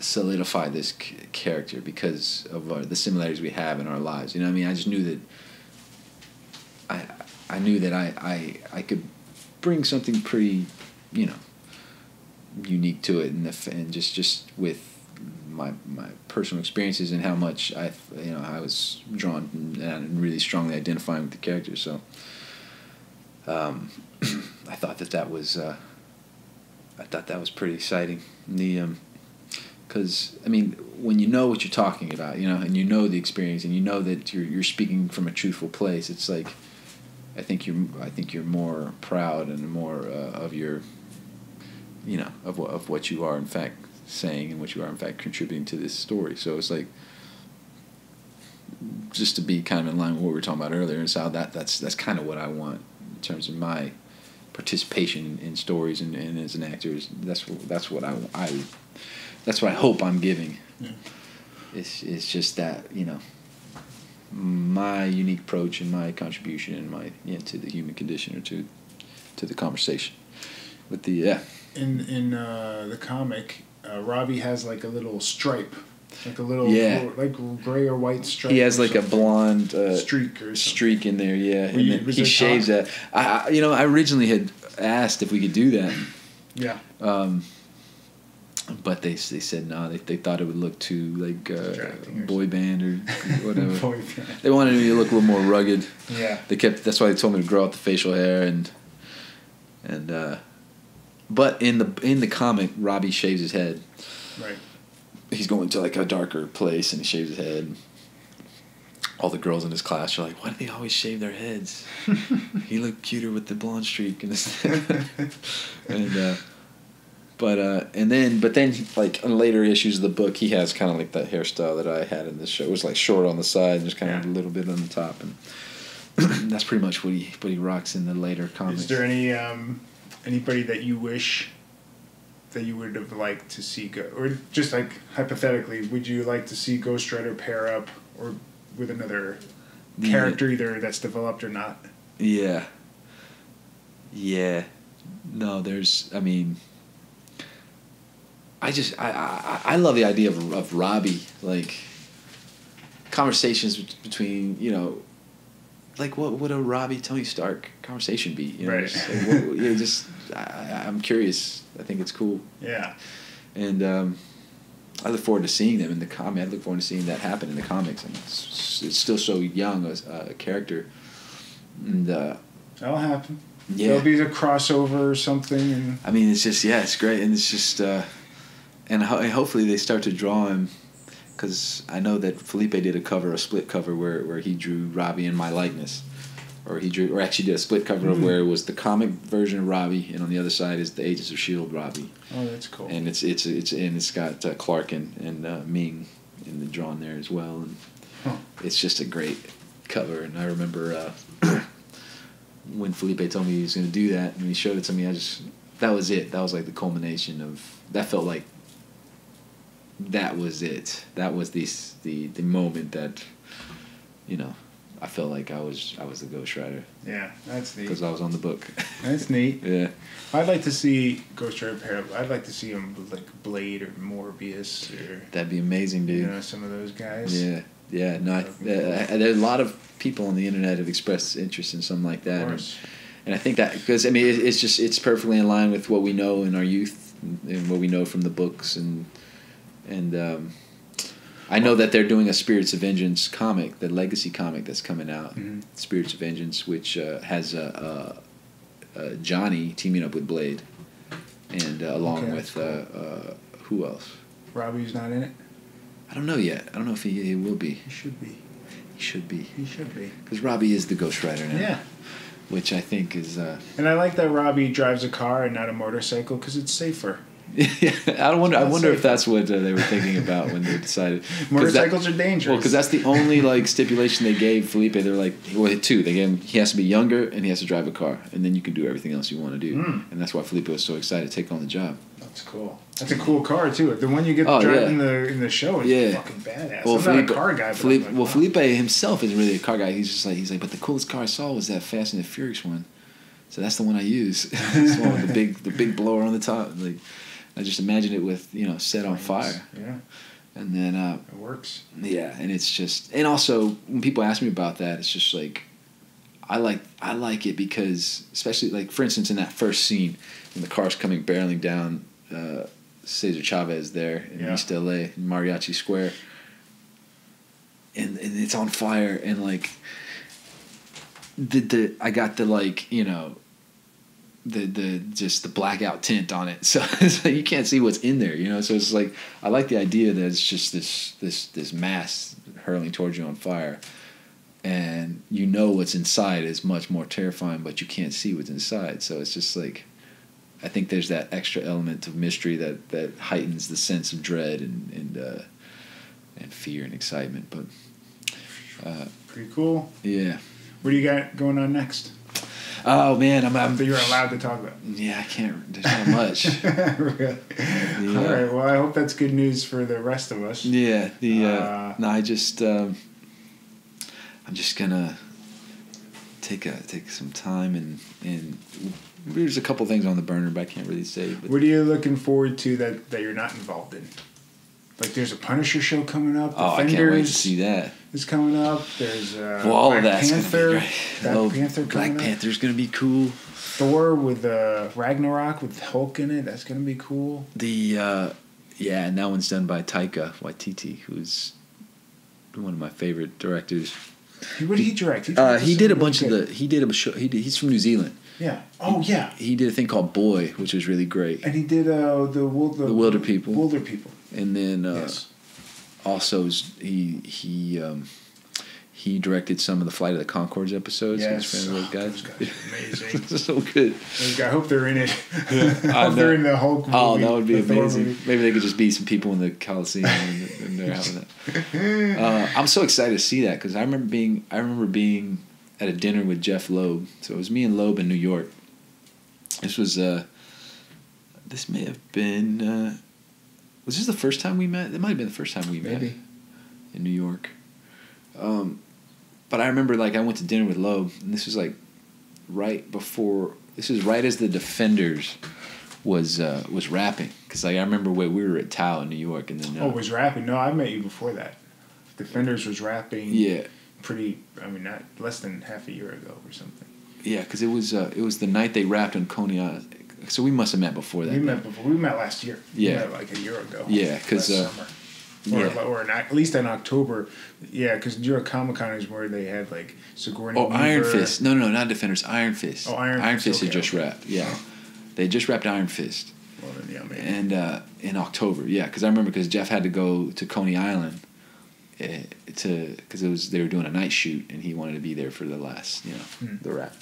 solidify this character because of the similarities we have in our lives. I mean, I just knew that. I knew that I could bring something pretty, unique to it, and just with my personal experiences and how much I was drawn and really strongly identifying with the character. So I thought that was pretty exciting. Because I mean, when you know what you're talking about, and the experience, and that you're speaking from a truthful place, it's like. I think you're more proud and more of your, of what you are in fact saying and what you are in fact contributing to this story. So it's like, just to be kind of in line with what we were talking about earlier, is how that's kind of what I want in terms of my participation in stories and as an actor. That's what I hope I'm giving. Yeah. It's just that my unique approach and my contribution and to the human condition or to the conversation with the in the comic, Robbie has like a little stripe, like a little like gray or white stripe. He has like a blonde streak in there, and then he shaves that. I originally had asked if we could do that. Yeah. But they said no. They thought it would look too like boy band or whatever. Boy band. They wanted me to look a little more rugged. Yeah. That's why they told me to grow out the facial hair and but in the comic, Robbie shaves his head. Right. He's going to like a darker place and he shaves his head. All the girls in his class are like, why do they always shave their heads? He looked cuter with the blonde streak and But then, like, in later issues of the book, he has kind of like that hairstyle that I had in this show. It was like short on the side and just kind of a little bit on the top, and that's pretty much what he rocks in the later comics. Is there anybody that you wish that you would have liked to see go, or just like hypothetically, would you like to see Ghost Rider pair up or with another character, either that's developed or not? Yeah. Yeah. No, I mean, I love the idea of Robbie, like, conversations between, like, what would a Robbie Tony Stark conversation be? Right. I'm curious. I think it's cool. Yeah. And I look forward to seeing them in the comic. I look forward to seeing that happen in the comics. And it's still so young as a character. And that'll happen. Yeah. There'll be a crossover or something. And I mean, it's just, it's great. And it's just, and hopefully they start to draw him, because I know that Felipe did a split cover where he drew Robbie in my likeness. Or actually did a split cover of where it was the comic version of Robbie, and on the other side is the Agents of S.H.I.E.L.D. Robbie. Oh, that's cool. And it's got Clark and Ming in the drawn there as well, and it's just a great cover. And I remember when Felipe told me he was going to do that, and he showed it to me, that was it. That was like the culmination of that. Felt like that was it. That was the moment that, I felt like I was the Ghost Rider. Yeah, that's neat. Because I was on the book. That's neat. Yeah. I'd like to see Ghost Rider paired up. I'd like to see him with like Blade or Morbius or. That'd be amazing, dude. Some of those guys. Yeah. Yeah. No, there's a lot of people on the internet have expressed interest in something like that. Of course. And I think that, because, I mean, it's perfectly in line with what we know in our youth and what we know from the books. And I know that they're doing a Spirits of Vengeance comic, the legacy comic that's coming out, Spirits of Vengeance, which has Johnny teaming up with Blade, and along with cool. Who else? Robbie's not in it? I don't know yet. I don't know if he will be. He should be. He should be. He should be. Because Robbie is the Ghost Rider now. Yeah. Which I think is... and I like that Robbie drives a car and not a motorcycle, because it's safer. Yeah, I wonder if that's what they were thinking about when they decided. Motorcycles are dangerous. Well, because that's the only stipulation they gave Felipe. They're like, two. They gave him, he has to be younger and he has to drive a car, and then you can do everything else you want to do. And that's why Felipe was so excited to take on the job. That's cool. That's a cool car too. The one you get to drive in the show is fucking badass. Well, I'm not a car guy. But Felipe himself isn't really a car guy. He's like, but the coolest car I saw was that Fast and the Furious one. So that's the one I use. It's the one with the big blower on the top. Like, I just imagine it with, set on fire. Yeah. And then... it works. Yeah, and it's just... And also, when people ask me about that, it's just like... I like it because, especially, like, for instance, in that first scene, when the car's coming barreling down Cesar Chavez there in East L.A., in Mariachi Square, and it's on fire, and, like... I got the, like, the blackout tint on it, so it's like you can't see what's in there, so it's like I like the idea that it's just this mass hurling towards you on fire, and what's inside is much more terrifying, but you can't see what's inside. So it's just like, I think there's that extra element of mystery that heightens the sense of dread and fear and excitement. But pretty cool. Yeah. What do you got going on next? Oh man, I'm. That you're allowed to talk about. Yeah, I can't. There's not much. Really? Yeah. All right. Well, I hope that's good news for the rest of us. Yeah. No, I'm just gonna take some time and there's a couple things on the burner, but I can't really say. But what are you looking forward to that you're not involved in? Like, there's a Punisher show coming up. Oh, I can't wait to see that. Is coming up. There's all of that's Panther. Gonna be great. Black Panther's gonna be cool. Thor with Ragnarok with Hulk in it. That's gonna be cool. And that one's done by Taika Waititi, who's one of my favorite directors. What did he direct? He did a bunch of He did a show. He's from New Zealand. Yeah. Oh yeah. He did a thing called Boy, which was really great. And he did the Wilder People. Wilder People. And then also he directed some of the Flight of the Conchords episodes. Yes. Those guys are amazing. So good. I hope they're in it. I hope they're in the Hulk movie. Oh, that would be amazing. Maybe they could just be some people in the Coliseum and they're having that. I'm so excited to see that because I remember being at a dinner with Jeff Loeb. So it was me and Loeb in New York. This was this may have been was this the first time we met? It might have been the first time we met in New York. But I remember, like, I went to dinner with Loeb, and this was, like, right before This is right as the Defenders was rapping, because like, I remember when we were at Tao in New York, and then was rapping? No, I met you before that. Defenders was rapping. Yeah. Not less than half a year ago or something. Yeah, because it was the night they rapped on Coney Island. So we must have met before that. We met before. We met last year. Yeah. We met like a year ago. Yeah, because at least in October. Yeah, because New York Comic Con is where they had like Sigourney Weaver. Iron Fist. No, not Defenders. Iron Fist. Oh, Iron Fist okay, had just rapped. Yeah, they just rapped Iron Fist. Well, then, yeah, maybe. And in October, yeah, because I remember because Jeff had to go to Coney Island because they were doing a night shoot, and he wanted to be there for the last, the rap.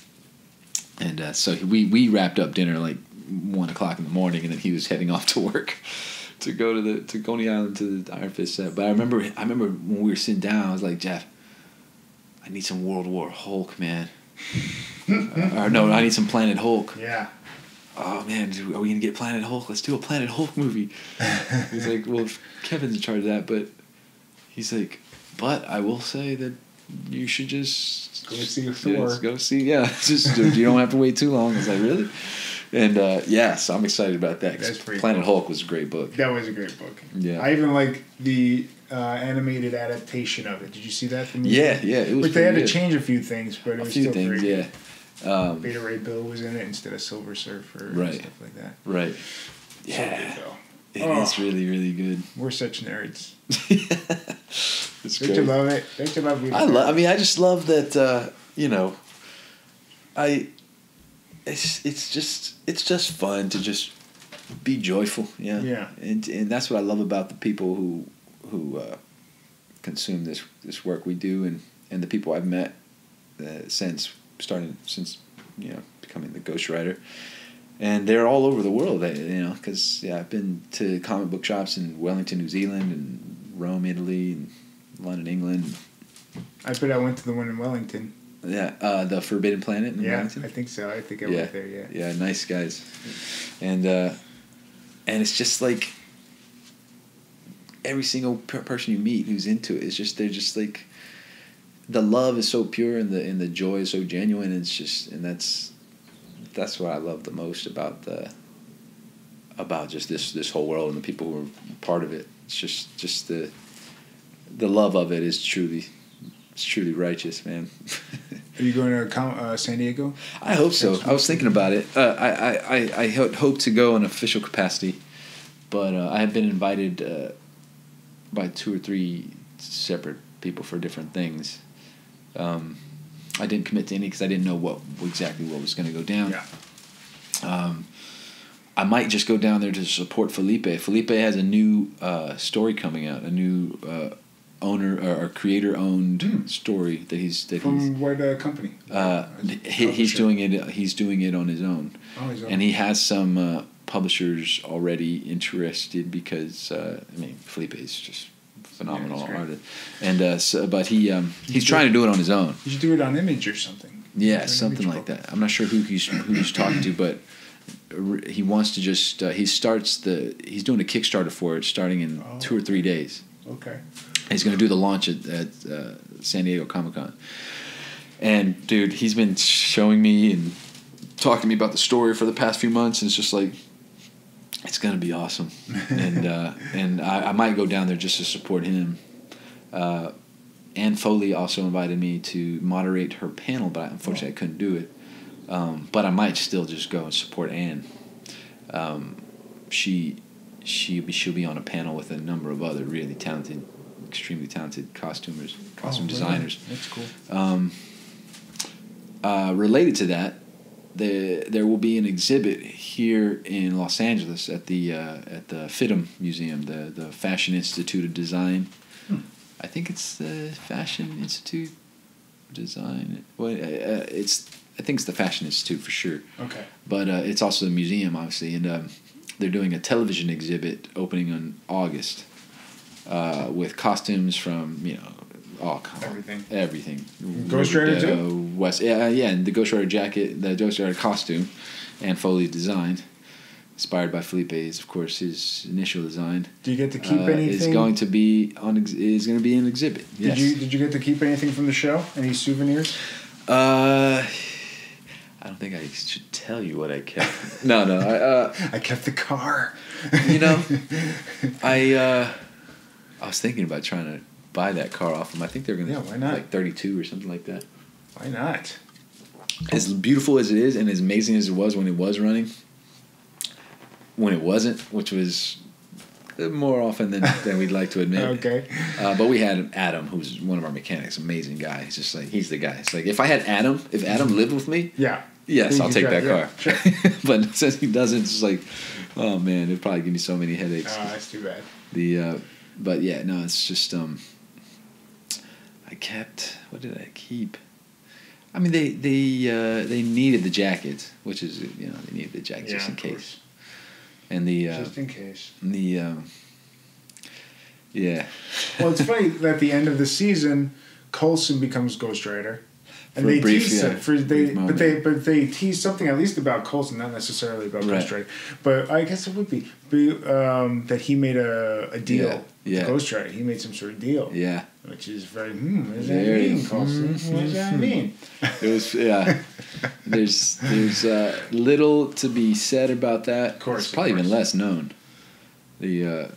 And so we wrapped up dinner like 1:00 in the morning, and then he was heading off to work to go to Coney Island to the Iron Fist set. But I remember when we were sitting down, I was like, Jeff, I need some World War Hulk, man. Or no, I need some Planet Hulk. Yeah. Oh man, are we gonna get Planet Hulk? Let's do a Planet Hulk movie. He's like, well, Kevin's in charge of that, but he's like, but I will say that you should just go see Thor. Go see, just you don't have to wait too long. I was like, really? And so I'm excited about that. That's pretty Planet cool. Hulk was a great book. That was a great book. Yeah, I even like the animated adaptation of it. Did you see that? Yeah, it was. But they had to good. change a few things, but it was still pretty good. Yeah. Beta Ray Bill was in it instead of Silver Surfer and stuff like that. Right. Yeah. So good, though. It's really, really good. We're such nerds. It's Don't great. you love it? Don't you love it? I just love that. It's just fun to just be joyful. Yeah. Yeah. And that's what I love about the people who consume this work we do, and the people I've met since becoming the ghostwriter. And they're all over the world, because I've been to comic book shops in Wellington, New Zealand, and Rome, Italy, and London, England. I bet I went to the one in Wellington. Yeah, the Forbidden Planet in Wellington. I think so. I think I went there. Yeah. Yeah, nice guys, and it's just like every single person you meet who's into it is they're just like, the love is so pure and the joy is so genuine. And it's just, and that's what I love the most about just this whole world and the people who are part of it. It's just the love of it is truly righteous, man. Are you going to San Diego? I hope so. I was thinking about it. I hope to go in official capacity, but I have been invited by 2 or 3 separate people for different things. I didn't commit to any because I didn't know exactly what was going to go down. Yeah. I might just go down there to support Felipe. Felipe has a new story coming out, a new owner or creator-owned story that he's from what company? He's doing it. He's doing it on his own. Oh, his own. And he has some publishers already interested because Felipe is just phenomenal artist, and but he's trying to do it on his own. You should do it on Image or something. Yeah, something like that. I'm not sure who he's talking to, but he wants to just he's doing a Kickstarter for it starting in 2 or 3 days. Okay. He's going to do the launch at San Diego Comic-Con. And dude, he's been showing me and talking to me about the story for the past few months, and it's just like, it's going to be awesome. And I might go down there just to support him. Ann Foley also invited me to moderate her panel, but unfortunately I couldn't do it. But I might still just go and support Ann. She'll be on a panel with a number of other really talented, extremely talented costume designers. That's cool. Related to that, there will be an exhibit here in Los Angeles at the FIDM Museum, the Fashion Institute of Design. I think it's the Fashion Institute of Design. Well, I think it's the Fashion Institute for sure. Okay. But it's also the museum, obviously, and they're doing a television exhibit opening in August with costumes from everything. Ghost Rider too? And the Ghost Rider jacket, the Ghost Rider costume, and Foley designed, inspired by Felipe's, of course, his initial design. Do you get to keep anything? Is going to be an exhibit. Yes. Did you get to keep anything from the show? Any souvenirs? I don't think I should tell you what I kept. No. I kept the car. You know, I was thinking about trying to buy that car off them. I think they're gonna why not? like 32 or something like that. Why not? As beautiful as it is, and as amazing as it was when it was running, when it wasn't, which was more often than we'd like to admit. Okay. But we had Adam, who's one of our mechanics, amazing guy. He's just like, he's the guy. It's like, if Adam lived with me, yes, I'll take that car. Sure. But since he doesn't, it's like, oh man, it'd probably give me so many headaches. Oh, that's too bad. But yeah, no, it's just, what did I keep? I mean, they needed the jackets, which is, they needed the jackets just in case. Course. And just in case. Yeah. Well, it's funny that at the end of the season, Coulson becomes Ghost Rider, and they tease it but they tease something at least about Coulson, not necessarily about Ghost Rider. But I guess it would be that he made a deal with Ghost Rider. He made some sort of deal. Yeah. Which is very what does that mean, Coulson? What does that mean? It was There's little to be said about that. Of course, it's probably even less known. I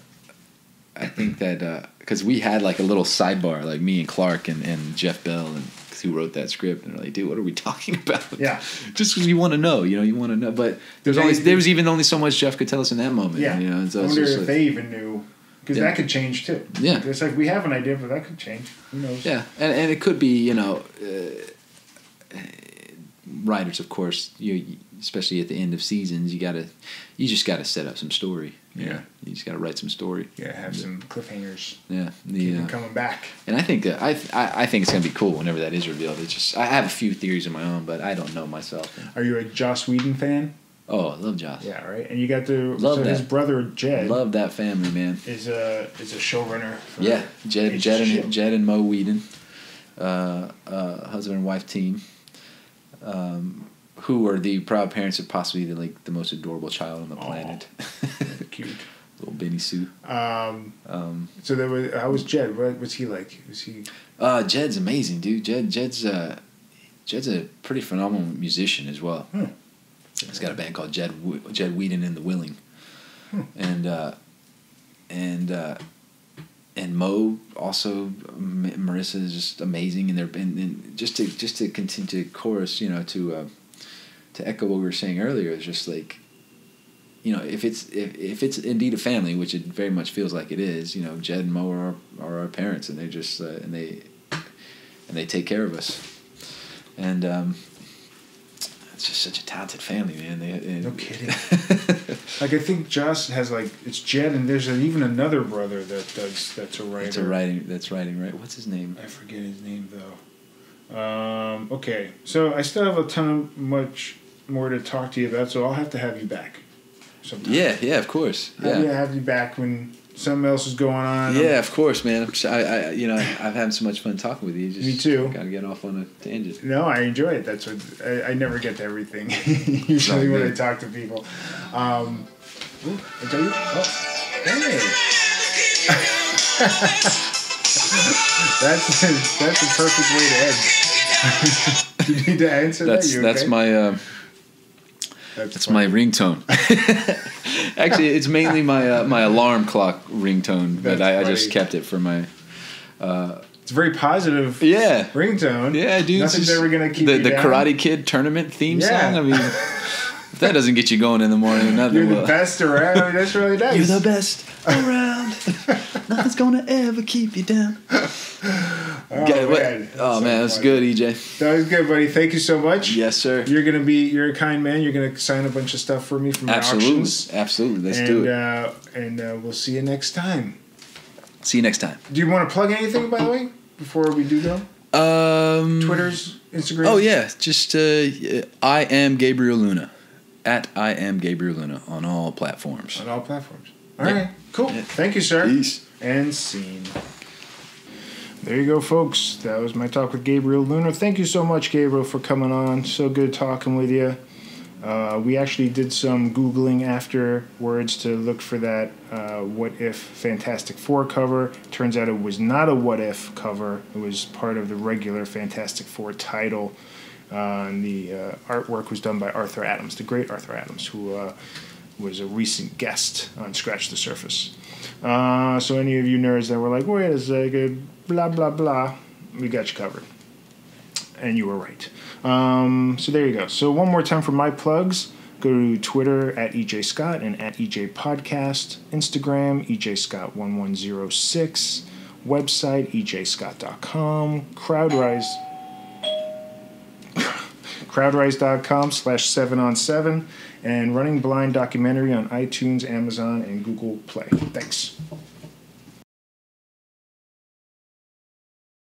think that because we had like a little sidebar, like me and Clark and Jeff Bell, and who wrote that script, and they're like, dude, what are we talking about? Yeah, just because you want to know, you want to know. But there was even only so much Jeff could tell us in that moment. Yeah, and so I wonder if they even knew. Because that could change too. Yeah. It's like we have an idea, but that could change. Who knows? Yeah, and it could be, writers, of course, especially at the end of seasons, you just gotta set up some story. You just gotta write some story. Yeah, have some cliffhangers. Yeah, keep them coming back. And I think I think it's gonna be cool whenever that is revealed. It's just I have a few theories of my own, but I don't know myself. Are you a Joss Whedon fan? Oh, I love Joss. Yeah, right. And you got to his brother Jed. Love that family, man. Is a showrunner. For Jed and Mo Whedon, husband and wife team, who are the proud parents of possibly the most adorable child on the planet. Cute. Little Benny Sue. So there was. How was Jed? What was he like? Was he? Jed's amazing, dude. Jed's a pretty phenomenal musician as well. He's got a band called Jed Whedon and the Willing, and Mo also. Marissa is just amazing, and just to continue to chorus, to echo what we were saying earlier, it's just like, if it's indeed a family, which it very much feels like it is, Jed and Mo are our parents, and they're just and they take care of us, and. It's just such a talented family, man. No kidding. Like I think Joss has it's Jed, and there's even another brother that's a writer. That's writing, right? What's his name? I forget his name though. Okay, so I still have a ton of much more to talk to you about, so I'll have to have you back sometime. Yeah, of course. Yeah, have you back when something else is going on. Yeah, of course, man. I've had so much fun talking with you. Me too. Gotta get off on a tangent. No, I enjoy it. That's what I never get to everything. Usually when I talk to people. I tell you. Oh, hey. that's a perfect way to end. You need to answer that. That's my. That's my ringtone. Actually, it's mainly my alarm clock ringtone, but I just kept it for my. It's a very positive. Ringtone. Yeah, dude. Nothing's ever gonna keep the you down. Karate Kid tournament theme song. I mean, if that doesn't get you going in the morning, nothing You're will. the best around. I mean, that's really nice. You're the best around. Nothing's gonna ever keep you down. Man, that's good, EJ. That was good, buddy. Thank you so much. Yes, sir. You're a kind man. You're gonna sign a bunch of stuff for me from my auctions. Absolutely. Let's do it. And we'll see you next time. See you next time. Do you want to plug anything, by the way, before we do go? Twitter's, Instagram. Oh yeah, just I am Gabriel Luna, at I am Gabriel Luna on all platforms. On all platforms. All right. Cool. Yeah. Thank you, sir. Peace. And scene. There you go, folks. That was my talk with Gabriel Luna. Thank you so much, Gabriel, for coming on. So good talking with you. We actually did some Googling afterwards to look for that What If Fantastic Four cover. Turns out it was not a What If cover. It was part of the regular Fantastic Four title. And the artwork was done by Arthur Adams, the great Arthur Adams, who was a recent guest on Scratch the Surface. So any of you nerds that were like, wait a second, blah, blah, blah, we got you covered. And you were right. So there you go. So one more time for my plugs. Go to Twitter at EJ Scott and at EJ Podcast. Instagram, EJ Scott 1106. Website, ejscott.com. Crowdrise.com/7on7. And Running Blind documentary on iTunes, Amazon, and Google Play. Thanks.